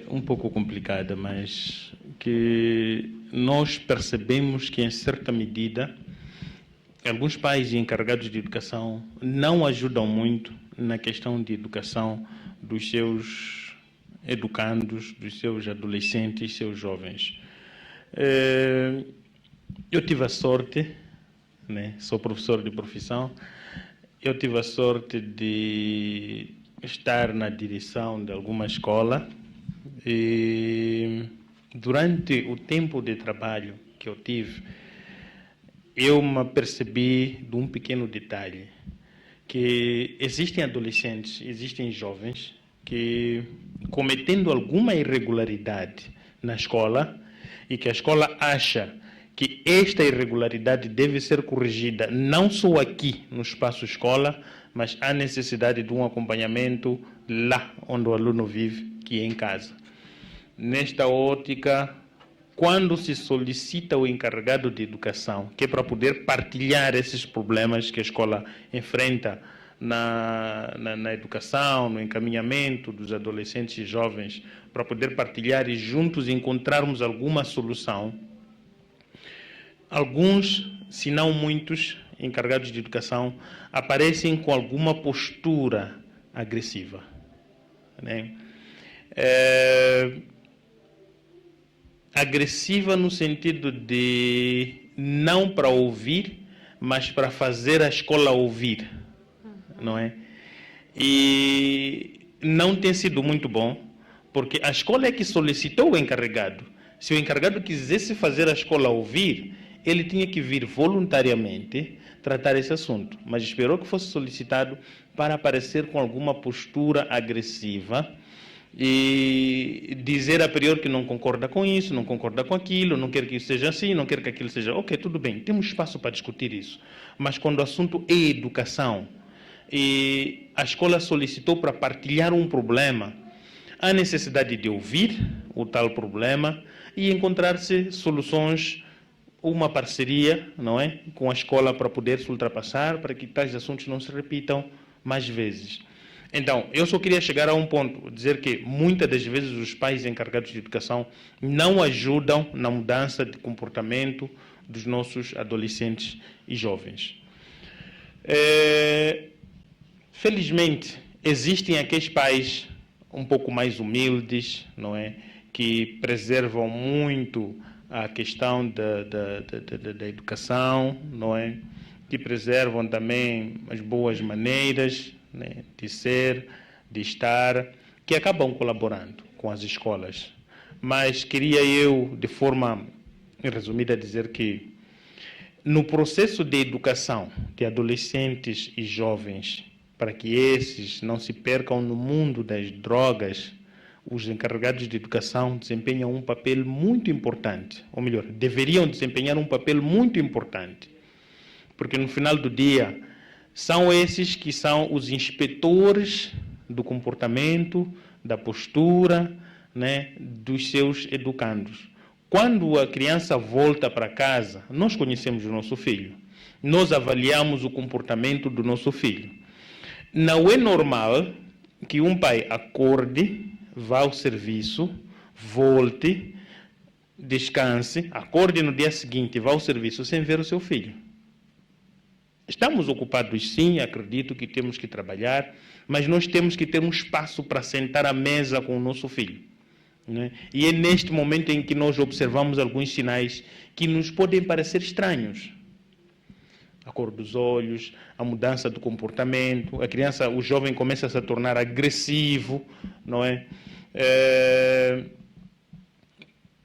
um pouco complicada, mas que nós percebemos que, em certa medida, alguns pais e encarregados de educação não ajudam muito na questão de educação dos seus educandos, dos seus adolescentes, seus jovens. Eu tive a sorte, né, sou professor de profissão, eu tive a sorte de estar na direção de alguma escola e durante o tempo de trabalho que eu tive, eu me apercebi de um pequeno detalhe, que existem adolescentes, existem jovens que, cometendo alguma irregularidade na escola, e que a escola acha que esta irregularidade deve ser corrigida não só aqui no espaço escola, mas há necessidade de um acompanhamento lá onde o aluno vive, que é em casa. Nesta ótica, quando se solicita o encarregado de educação, que é para poder partilhar esses problemas que a escola enfrenta na educação, no encaminhamento dos adolescentes e jovens, para poder partilhar e juntos encontrarmos alguma solução, alguns, se não muitos, encarregados de educação aparecem com alguma postura agressiva, né? Agressiva no sentido de não para ouvir, mas para fazer a escola ouvir, não é? E não tem sido muito bom, porque a escola é que solicitou o encarregado. Se o encarregado quisesse fazer a escola ouvir, ele tinha que vir voluntariamente tratar esse assunto, mas esperou que fosse solicitado para aparecer com alguma postura agressiva e dizer a priori que não concorda com isso, não concorda com aquilo, não quer que isso seja assim, não quer que aquilo seja... Ok, tudo bem, temos espaço para discutir isso, mas quando o assunto é educação e a escola solicitou para partilhar um problema, há necessidade de ouvir o tal problema e encontrar-se soluções, uma parceria, não é, com a escola para poder se ultrapassar, para que tais assuntos não se repitam mais vezes. Então, eu só queria chegar a um ponto, dizer que muitas das vezes os pais encarregados de educação não ajudam na mudança de comportamento dos nossos adolescentes e jovens. Felizmente, existem aqueles pais um pouco mais humildes, não é? Que preservam muito a questão da educação, não é? Que preservam também as boas maneiras, né, de ser, de estar, que acabam colaborando com as escolas. Mas queria eu, de forma resumida, dizer que no processo de educação de adolescentes e jovens, para que esses não se percam no mundo das drogas, os encarregados de educação desempenham um papel muito importante, ou melhor, deveriam desempenhar um papel muito importante, porque no final do dia são esses que são os inspetores do comportamento, da postura, né, dos seus educandos. Quando a criança volta para casa, nós conhecemos o nosso filho, nós avaliamos o comportamento do nosso filho. Não é normal que um pai acorde, vá ao serviço, volte, descanse, acorde no dia seguinte, vá ao serviço sem ver o seu filho. Estamos ocupados sim, acredito que temos que trabalhar, mas nós temos que ter um espaço para sentar à mesa com o nosso filho, né? E é neste momento em que nós observamos alguns sinais que nos podem parecer estranhos. A cor dos olhos, a mudança do comportamento, a criança, o jovem começa a se tornar agressivo, não é?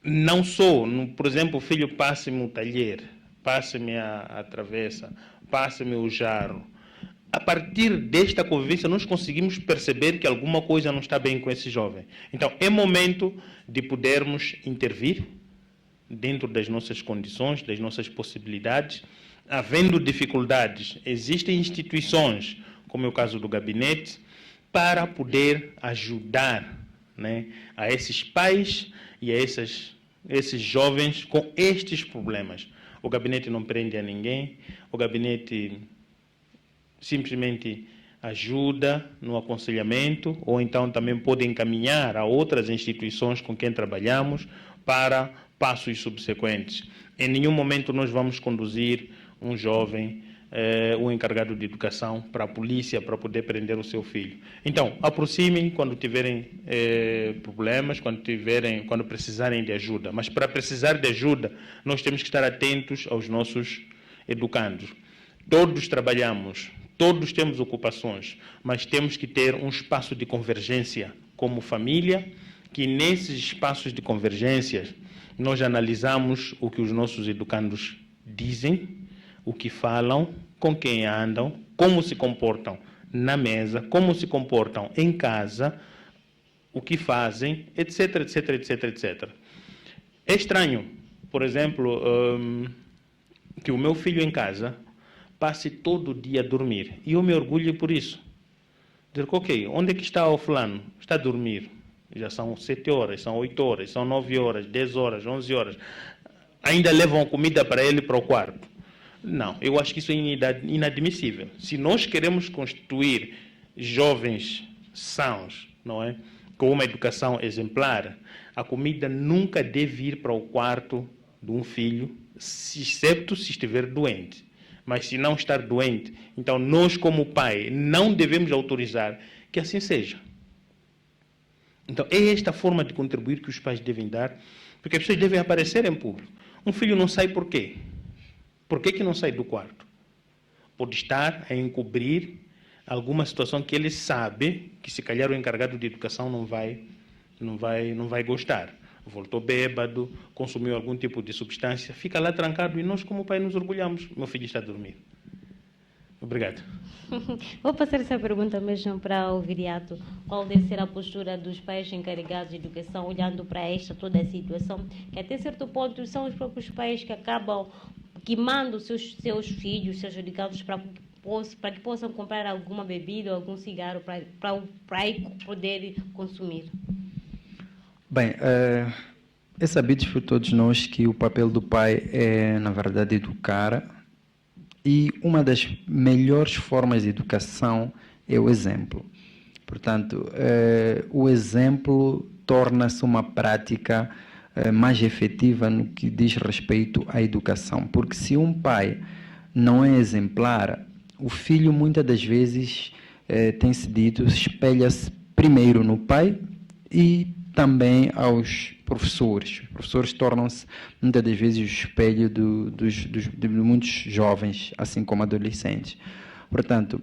Não só, por exemplo, o filho passe-me o talher, passe-me a travessa, passe-me o jarro. A partir desta convivência, nós conseguimos perceber que alguma coisa não está bem com esse jovem. Então, é momento de podermos intervir dentro das nossas condições, das nossas possibilidades. Havendo dificuldades, existem instituições, como é o caso do gabinete, para poder ajudar, né, a esses pais e a esses jovens com estes problemas. O gabinete não prende a ninguém, o gabinete simplesmente ajuda no aconselhamento, ou então também pode encaminhar a outras instituições com quem trabalhamos para passos subsequentes. Em nenhum momento nós vamos conduzir um jovem, um encarregado de educação, para a polícia para poder prender o seu filho. Então, aproximem quando tiverem problemas, quando precisarem de ajuda. Mas para precisar de ajuda, nós temos que estar atentos aos nossos educandos. Todos trabalhamos, todos temos ocupações, mas temos que ter um espaço de convergência como família, que nesses espaços de convergência nós analisamos o que os nossos educandos dizem, o que falam, com quem andam, como se comportam na mesa, como se comportam em casa, o que fazem, etc, etc, etc, etc. É estranho, por exemplo, que o meu filho em casa passe todo o dia a dormir. E eu me orgulho por isso. Dizer, ok, onde é que está o fulano? Está a dormir. Já são 7 horas, são 8 horas, são 9 horas, 10 horas, 11 horas. Ainda levam comida para ele para o quarto. Não, eu acho que isso é inadmissível. Se nós queremos constituir jovens sãos, não é, com uma educação exemplar, a comida nunca deve ir para o quarto de um filho, exceto se estiver doente. Mas se não estar doente, então nós como pai não devemos autorizar que assim seja. Então é esta forma de contribuir que os pais devem dar, porque as pessoas devem aparecer em público. Um filho não sai por quê? Por que não sai do quarto? Pode estar a encobrir alguma situação que ele sabe que se calhar o encarregado de educação não vai gostar. Voltou bêbado, consumiu algum tipo de substância, fica lá trancado e nós como pai nos orgulhamos. Meu filho está a dormir. Obrigado. Vou passar essa pergunta mesmo para o Viriato. Qual deve ser a postura dos pais encarregados de educação olhando para toda a situação, que até certo ponto são os próprios pais que acabam queimando seus filhos, seus educandos, para que possam comprar alguma bebida ou algum cigarro para poder consumir? Bem, é sabido por todos nós que o papel do pai é, na verdade, educar, e uma das melhores formas de educação é o exemplo. Portanto, o exemplo torna-se uma prática mais efetiva no que diz respeito à educação. Porque se um pai não é exemplar, o filho muitas das vezes, tem-se dito, espelha-se primeiro no pai e também aos professores. Os professores tornam-se muitas das vezes o espelho de muitos jovens, assim como adolescentes. Portanto,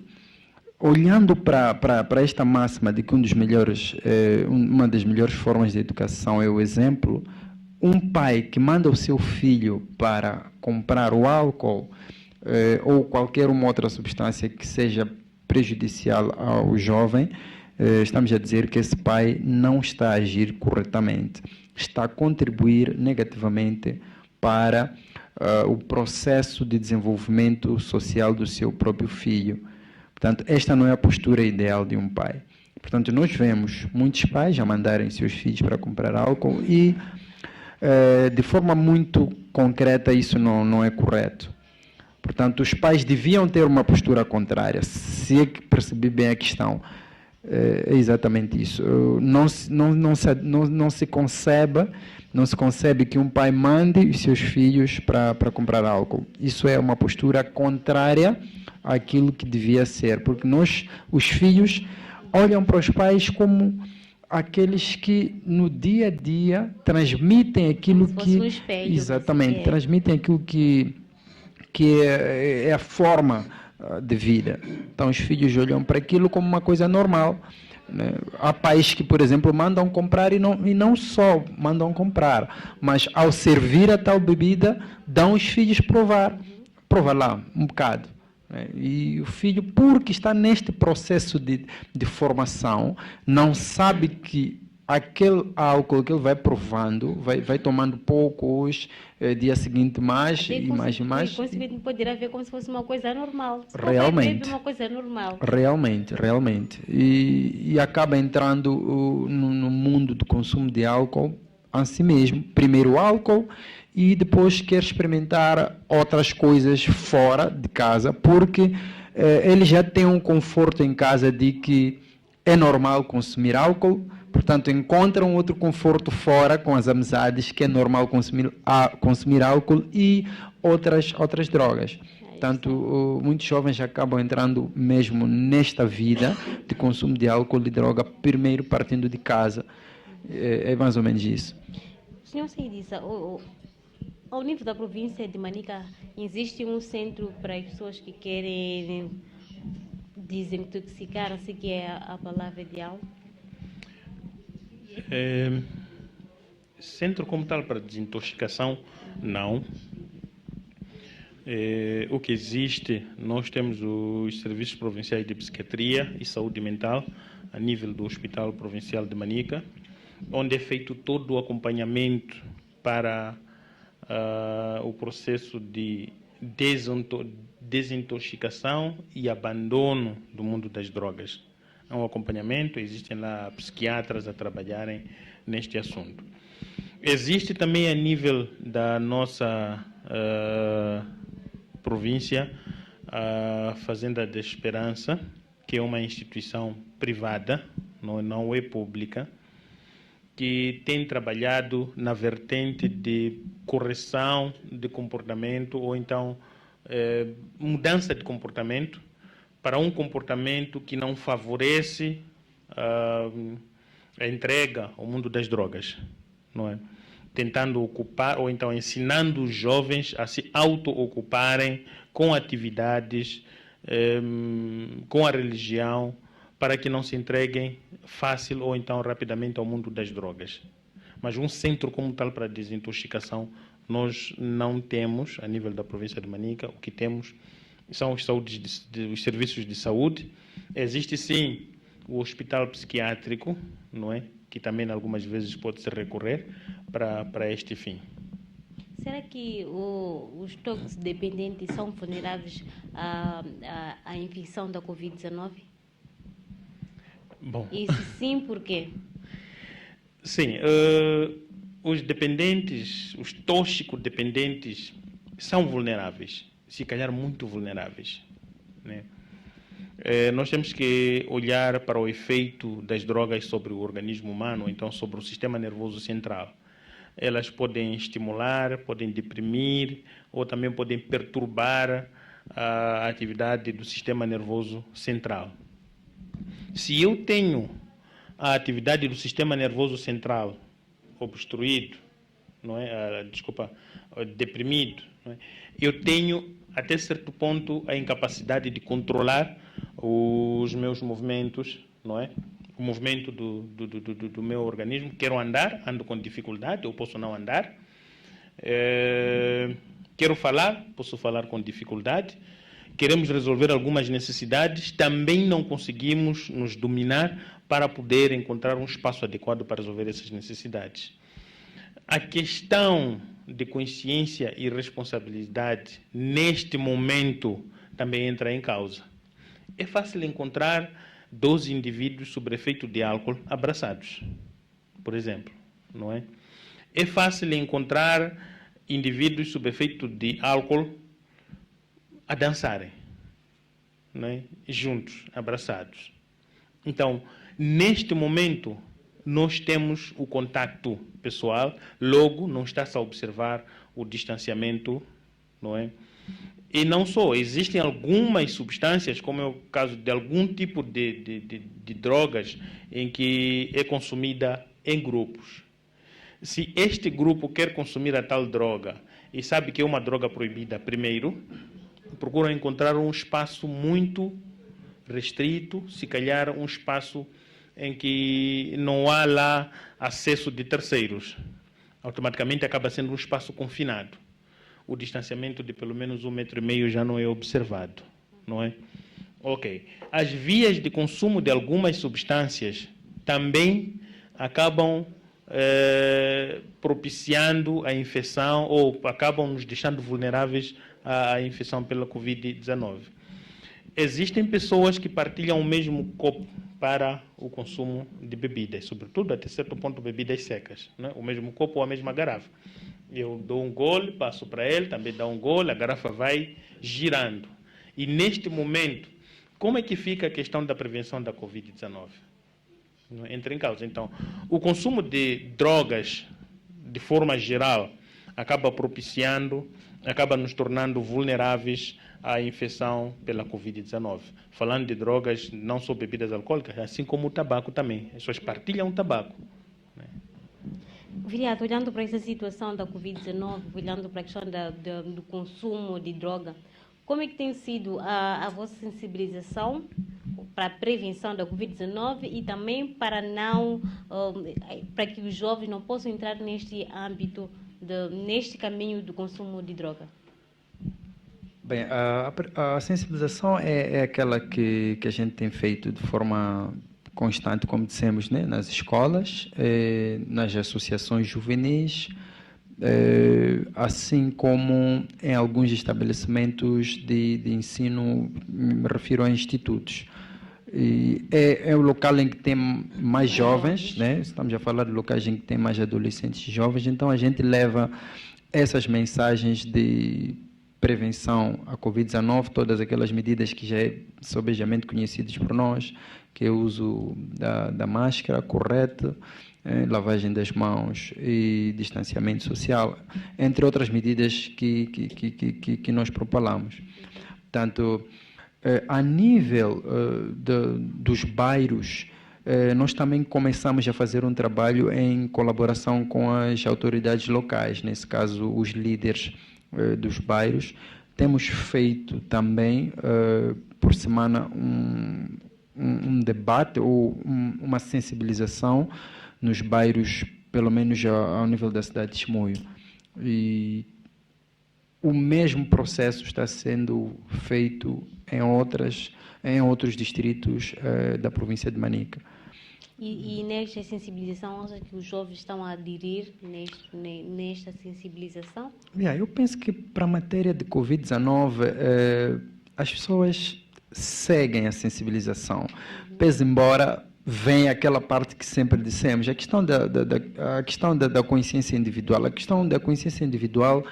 olhando para esta máxima de que uma das melhores formas de educação é o exemplo, um pai que manda o seu filho para comprar o álcool ou qualquer uma outra substância que seja prejudicial ao jovem, estamos a dizer que esse pai não está a agir corretamente, está a contribuir negativamente para o processo de desenvolvimento social do seu próprio filho. Portanto, esta não é a postura ideal de um pai. Portanto, nós vemos muitos pais a mandarem seus filhos para comprar álcool e, de forma muito concreta, isso não é correto. Portanto, os pais deviam ter uma postura contrária, se é que percebi bem a questão. É exatamente isso. Não se concebe que um pai mande os seus filhos para comprar álcool. Isso é uma postura contrária àquilo que devia ser, porque os filhos, olham para os pais como aqueles que no dia a dia transmitem aquilo que... Um espelho, exatamente, transmitem aquilo que é a forma de vida. Então os filhos olham para aquilo como uma coisa normal, né? Há pais que, por exemplo, mandam comprar e não só mandam comprar, mas ao servir a tal bebida, dão os filhos provar lá um bocado, né? E o filho, porque está neste processo de formação, não sabe que aquele álcool que ele vai provando, vai tomando pouco hoje, dia seguinte mais e mais e mais. Consequentemente poderá ver como se fosse uma coisa normal. Realmente. Uma coisa normal. Realmente. E acaba entrando no mundo do consumo de álcool a si mesmo. Primeiro o álcool e depois quer experimentar outras coisas fora de casa, porque ele já tem um conforto em casa de que é normal consumir álcool. Portanto, encontram outro conforto fora com as amizades, que é normal consumir álcool e outras drogas. Portanto, muitos jovens acabam entrando mesmo nesta vida de consumo de álcool e droga, primeiro partindo de casa. É mais ou menos isso. Senhor Seidissa, ao nível da província de Manica, existe um centro para as pessoas que querem desintoxicar, se que é a palavra ideal? Centro como tal para desintoxicação, não. O que existe, nós temos os serviços provinciais de psiquiatria e saúde mental a nível do Hospital Provincial de Manica, onde é feito todo o acompanhamento para o processo de desintoxicação e abandono do mundo das drogas. Há um acompanhamento, existem lá psiquiatras a trabalharem neste assunto. Existe também a nível da nossa província a Fazenda de Esperança, que é uma instituição privada, não é pública, que tem trabalhado na vertente de correção de comportamento ou então mudança de comportamento para um comportamento que não favorece a entrega ao mundo das drogas, não é? Tentando ocupar ou então ensinando os jovens a se auto-ocuparem com atividades, com a religião, para que não se entreguem fácil ou então rapidamente ao mundo das drogas. Mas um centro como tal para desintoxicação nós não temos a nível da província de Manica. O que temos são os serviços de saúde. Existe sim o hospital psiquiátrico, não é? Que também algumas vezes pode-se recorrer para este fim. Será que os toxicodependentes são vulneráveis à infecção da Covid-19? Bom. E se sim, por quê? Sim, os dependentes, os toxicodependentes são vulneráveis, se calhar muito vulneráveis, né? Nós temos que olhar para o efeito das drogas sobre o organismo humano, então sobre o sistema nervoso central. elas podem estimular, podem deprimir ou também podem perturbar a atividade do sistema nervoso central. Se eu tenho a atividade do sistema nervoso central obstruído, não é? Deprimido, não é? Eu tenho até certo ponto a incapacidade de controlar os meus movimentos, não é? O movimento do meu organismo. Quero andar, ando com dificuldade, ou posso não andar. Quero falar, posso falar com dificuldade. Queremos resolver algumas necessidades, também não conseguimos nos dominar para poder encontrar um espaço adequado para resolver essas necessidades. A questão de consciência e responsabilidade, neste momento, também entra em causa. É fácil encontrar 12 indivíduos sob efeito de álcool abraçados, por exemplo, não é? É fácil encontrar indivíduos sob efeito de álcool a dançarem, não é? Juntos, abraçados. Então, neste momento, nós temos o contacto pessoal, logo não está-se a observar o distanciamento, não é? E não só, existem algumas substâncias, como é o caso de algum tipo de drogas, em que é consumida em grupos. Se este grupo quer consumir a tal droga e sabe que é uma droga proibida, primeiro, procuram encontrar um espaço muito restrito, se calhar um espaço em que não há lá acesso de terceiros. Automaticamente acaba sendo um espaço confinado. O distanciamento de pelo menos 1,5 metro já não é observado, não é? Ok. As vias de consumo de algumas substâncias também acabam propiciando a infecção ou acabam nos deixando vulneráveis à infecção pela Covid-19. Existem pessoas que partilham o mesmo copo para o consumo de bebidas, sobretudo até certo ponto bebidas secas, né? O mesmo copo ou a mesma garrafa. Eu dou um gole, passo para ele, também dá um gole, a garrafa vai girando. E neste momento, como é que fica a questão da prevenção da Covid-19? Entra em causa. Então, o consumo de drogas, de forma geral, acaba propiciando, acaba nos tornando vulneráveis à infecção pela Covid-19. Falando de drogas, não só bebidas alcoólicas, assim como o tabaco também. As pessoas partilham o tabaco. Vereador, olhando para essa situação da Covid-19, olhando para a questão do consumo de droga, como é que tem sido a vossa sensibilização para a prevenção da Covid-19 e também para para que os jovens não possam entrar neste âmbito, neste caminho do consumo de droga? Bem, a sensibilização é aquela que a gente tem feito de forma constante, como dissemos, né? Nas escolas, nas associações juvenis, assim como em alguns estabelecimentos de ensino, me refiro a institutos. E é o local em que tem mais jovens, né? Estamos a falar de locais em que tem mais adolescentes jovens, então a gente leva essas mensagens de prevenção à Covid-19, todas aquelas medidas que já são obviamente conhecidas por nós, que é o uso da máscara correta, lavagem das mãos e distanciamento social, entre outras medidas que nós propalamos. Portanto, a nível dos bairros, nós também começamos a fazer um trabalho em colaboração com as autoridades locais, nesse caso os líderes dos bairros. Temos feito também por semana um debate ou uma sensibilização nos bairros, pelo menos ao nível da cidade de Chimoio. E o mesmo processo está sendo feito em outros distritos da província de Manica. E nesta sensibilização, acha que os jovens estão a aderir nesta sensibilização? Eu penso que para a matéria de Covid-19, as pessoas seguem a sensibilização, pese embora venha aquela parte que sempre dissemos, a questão da consciência individual. A questão da consciência individual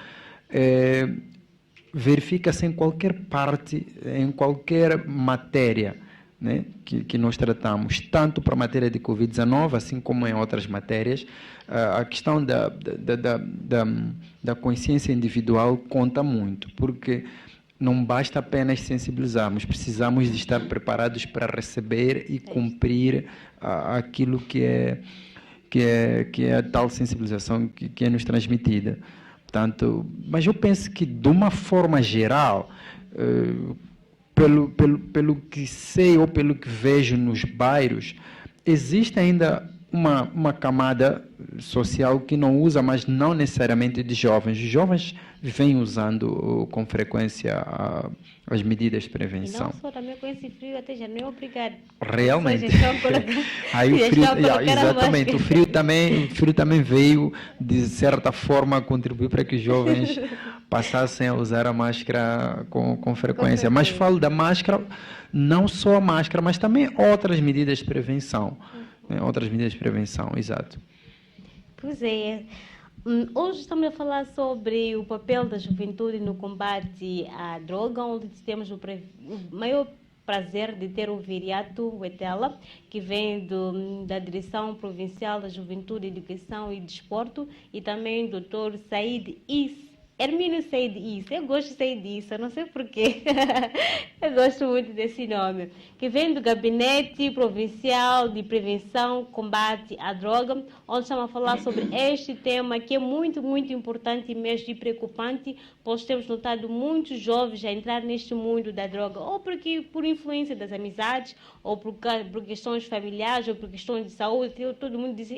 verifica-se em qualquer parte, em qualquer matéria, né, que nós tratamos, tanto para a matéria de Covid-19, assim como em outras matérias. A questão da consciência individual conta muito, porque não basta apenas sensibilizarmos, precisamos de estar preparados para receber e cumprir aquilo que é a tal sensibilização que é nos transmitida. Portanto, mas eu penso que, de uma forma geral, pelo que sei ou pelo que vejo nos bairros, existe ainda uma camada social que não usa, mas não necessariamente de jovens. Os jovens vêm usando com frequência as medidas de prevenção. E não só, também com esse frio até já não é obrigado. Realmente. Aí o frio, exatamente, o frio também veio, de certa forma, contribuir para que os jovens passassem a usar a máscara com frequência. Mas falo da máscara, não só a máscara, mas também outras medidas de prevenção. Outras medidas de prevenção, exato. Pois é. Hoje estamos a falar sobre o papel da juventude no combate à droga, onde temos o maior prazer de ter o Viriato Wetela, que vem da Direção Provincial da Juventude, Educação e Desporto, e também o Dr. Said Hermínio Said Issa. Eu gosto de Said Issa, não sei porquê. Eu gosto muito desse nome. Que vem do Gabinete Provincial de Prevenção, Combate à Droga, onde estamos a falar sobre este tema que é muito, muito importante e mesmo e preocupante, pois temos notado muitos jovens a entrar neste mundo da droga, ou por influência das amizades, ou por questões familiares, ou por questões de saúde. Todo mundo diz,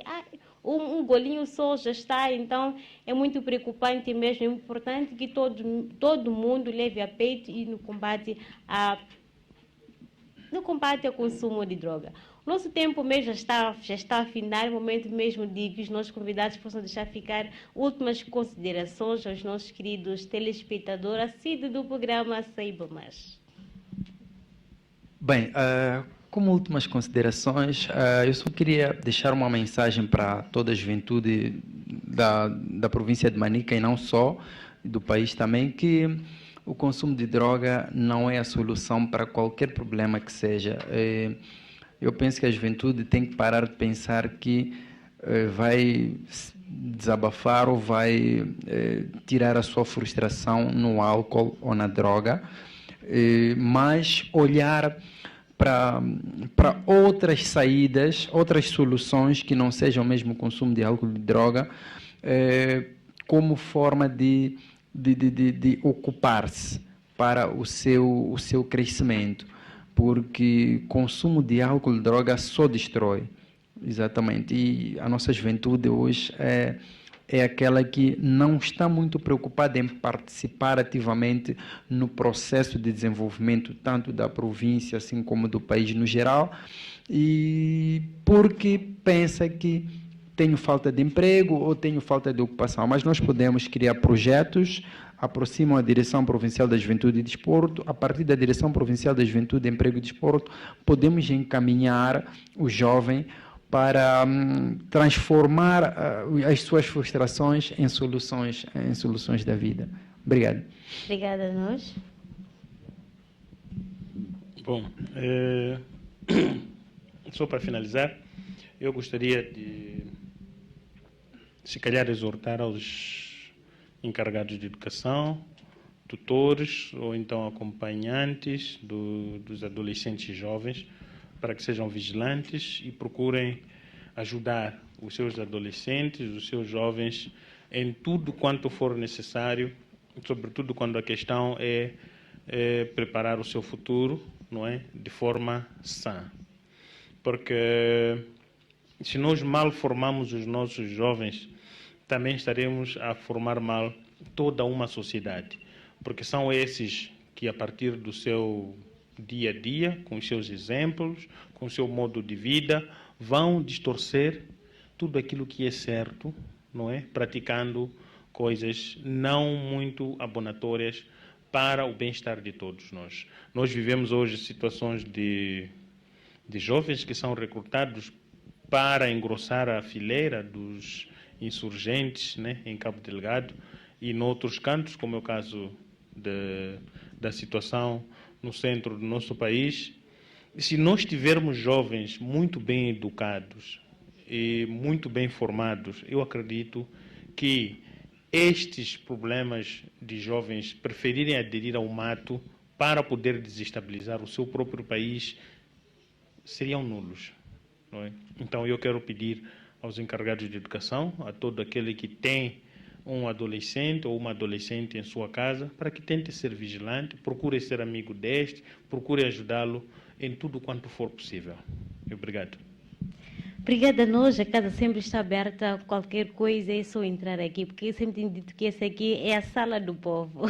um golinho só já está. Então é muito preocupante mesmo, é importante que todo mundo leve a peito e no combate ao consumo de droga. O nosso tempo mesmo já está a findar, momento mesmo de que os nossos convidados possam deixar ficar últimas considerações aos nossos queridos telespectadores assíduos do programa Saiba Mais. Bem, como últimas considerações, eu só queria deixar uma mensagem para toda a juventude da província de Manica e não só, do país também, que o consumo de droga não é a solução para qualquer problema que seja. Eu penso que a juventude tem que parar de pensar que vai desabafar ou vai tirar a sua frustração no álcool ou na droga, mas olhar para outras saídas, outras soluções que não sejam mesmo o consumo de álcool e de droga, como forma de ocupar-se para o seu crescimento, porque consumo de álcool e droga só destrói, exatamente, e a nossa juventude hoje é aquela que não está muito preocupada em participar ativamente no processo de desenvolvimento tanto da província assim como do país no geral, e porque pensa que tenho falta de emprego ou tenho falta de ocupação. Mas nós podemos criar projetos, aproximam a Direção Provincial da Juventude e Desporto. A partir da Direção Provincial da Juventude, Emprego e Desporto, podemos encaminhar o jovem para transformar as suas frustrações em soluções da vida. Obrigado. Obrigada a nós. Bom, só para finalizar, eu gostaria de, se calhar, exortar aos encarregados de educação, tutores ou então acompanhantes dos adolescentes e jovens, para que sejam vigilantes e procurem ajudar os seus adolescentes, os seus jovens, em tudo quanto for necessário, sobretudo quando a questão é preparar o seu futuro, não é, de forma sã. Porque se nós mal formamos os nossos jovens, também estaremos a formar mal toda uma sociedade, porque são esses que, a partir do seu dia a dia, com os seus exemplos, com o seu modo de vida, vão distorcer tudo aquilo que é certo, não é? Praticando coisas não muito abonatórias para o bem-estar de todos nós. Nós vivemos hoje situações de jovens que são recrutados para engrossar a fileira dos insurgentes, né, em Cabo Delgado e noutros cantos, como é o caso da situação no centro do nosso país, se nós tivermos jovens muito bem educados e muito bem formados, eu acredito que estes problemas de jovens preferirem aderir ao mato para poder desestabilizar o seu próprio país seriam nulos, não é? Então eu quero pedir aos encarregados de educação, a todo aquele que tem um adolescente ou uma adolescente em sua casa, para que tente ser vigilante, procure ser amigo deste, procure ajudá-lo em tudo quanto for possível. Obrigado. Obrigada a nós, a casa sempre está aberta, qualquer coisa é só entrar aqui, porque eu sempre tenho dito que essa aqui é a sala do povo.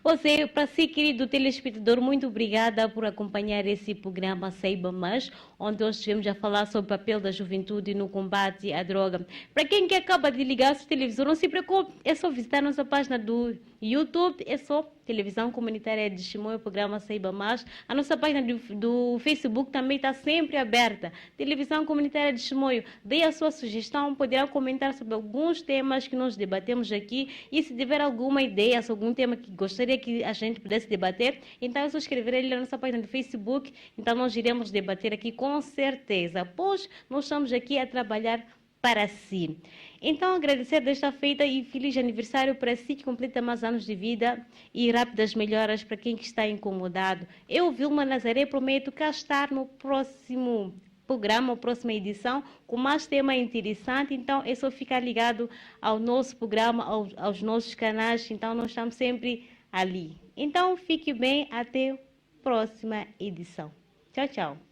Ou seja, para si, querido telespectador, muito obrigada por acompanhar esse programa Saiba Mais, onde hoje estivemos a falar sobre o papel da juventude no combate à droga. Para quem que acaba de ligar o televisor, não se preocupe, é só visitar a nossa página do YouTube, é só Televisão Comunitária de Chimoio, o programa Saiba Mais. A nossa página do Facebook também está sempre aberta. Televisão Comunitária de Chimoio, dê a sua sugestão, poderá comentar sobre alguns temas que nós debatemos aqui. E se tiver alguma ideia sobre algum tema que gostaria que a gente pudesse debater, então é só escrever ele na nossa página do Facebook. Então nós iremos debater aqui com certeza, pois nós estamos aqui a trabalhar para si. Então, agradecer desta feita e feliz aniversário para si que completa mais anos de vida e rápidas melhoras para quem que está incomodado. Eu, Vilma Nazaré, prometo cá estar no próximo programa, próxima edição, com mais tema interessante. Então, é só ficar ligado ao nosso programa, aos nossos canais. Então, nós estamos sempre ali. Então, fique bem, até a próxima edição. Tchau, tchau.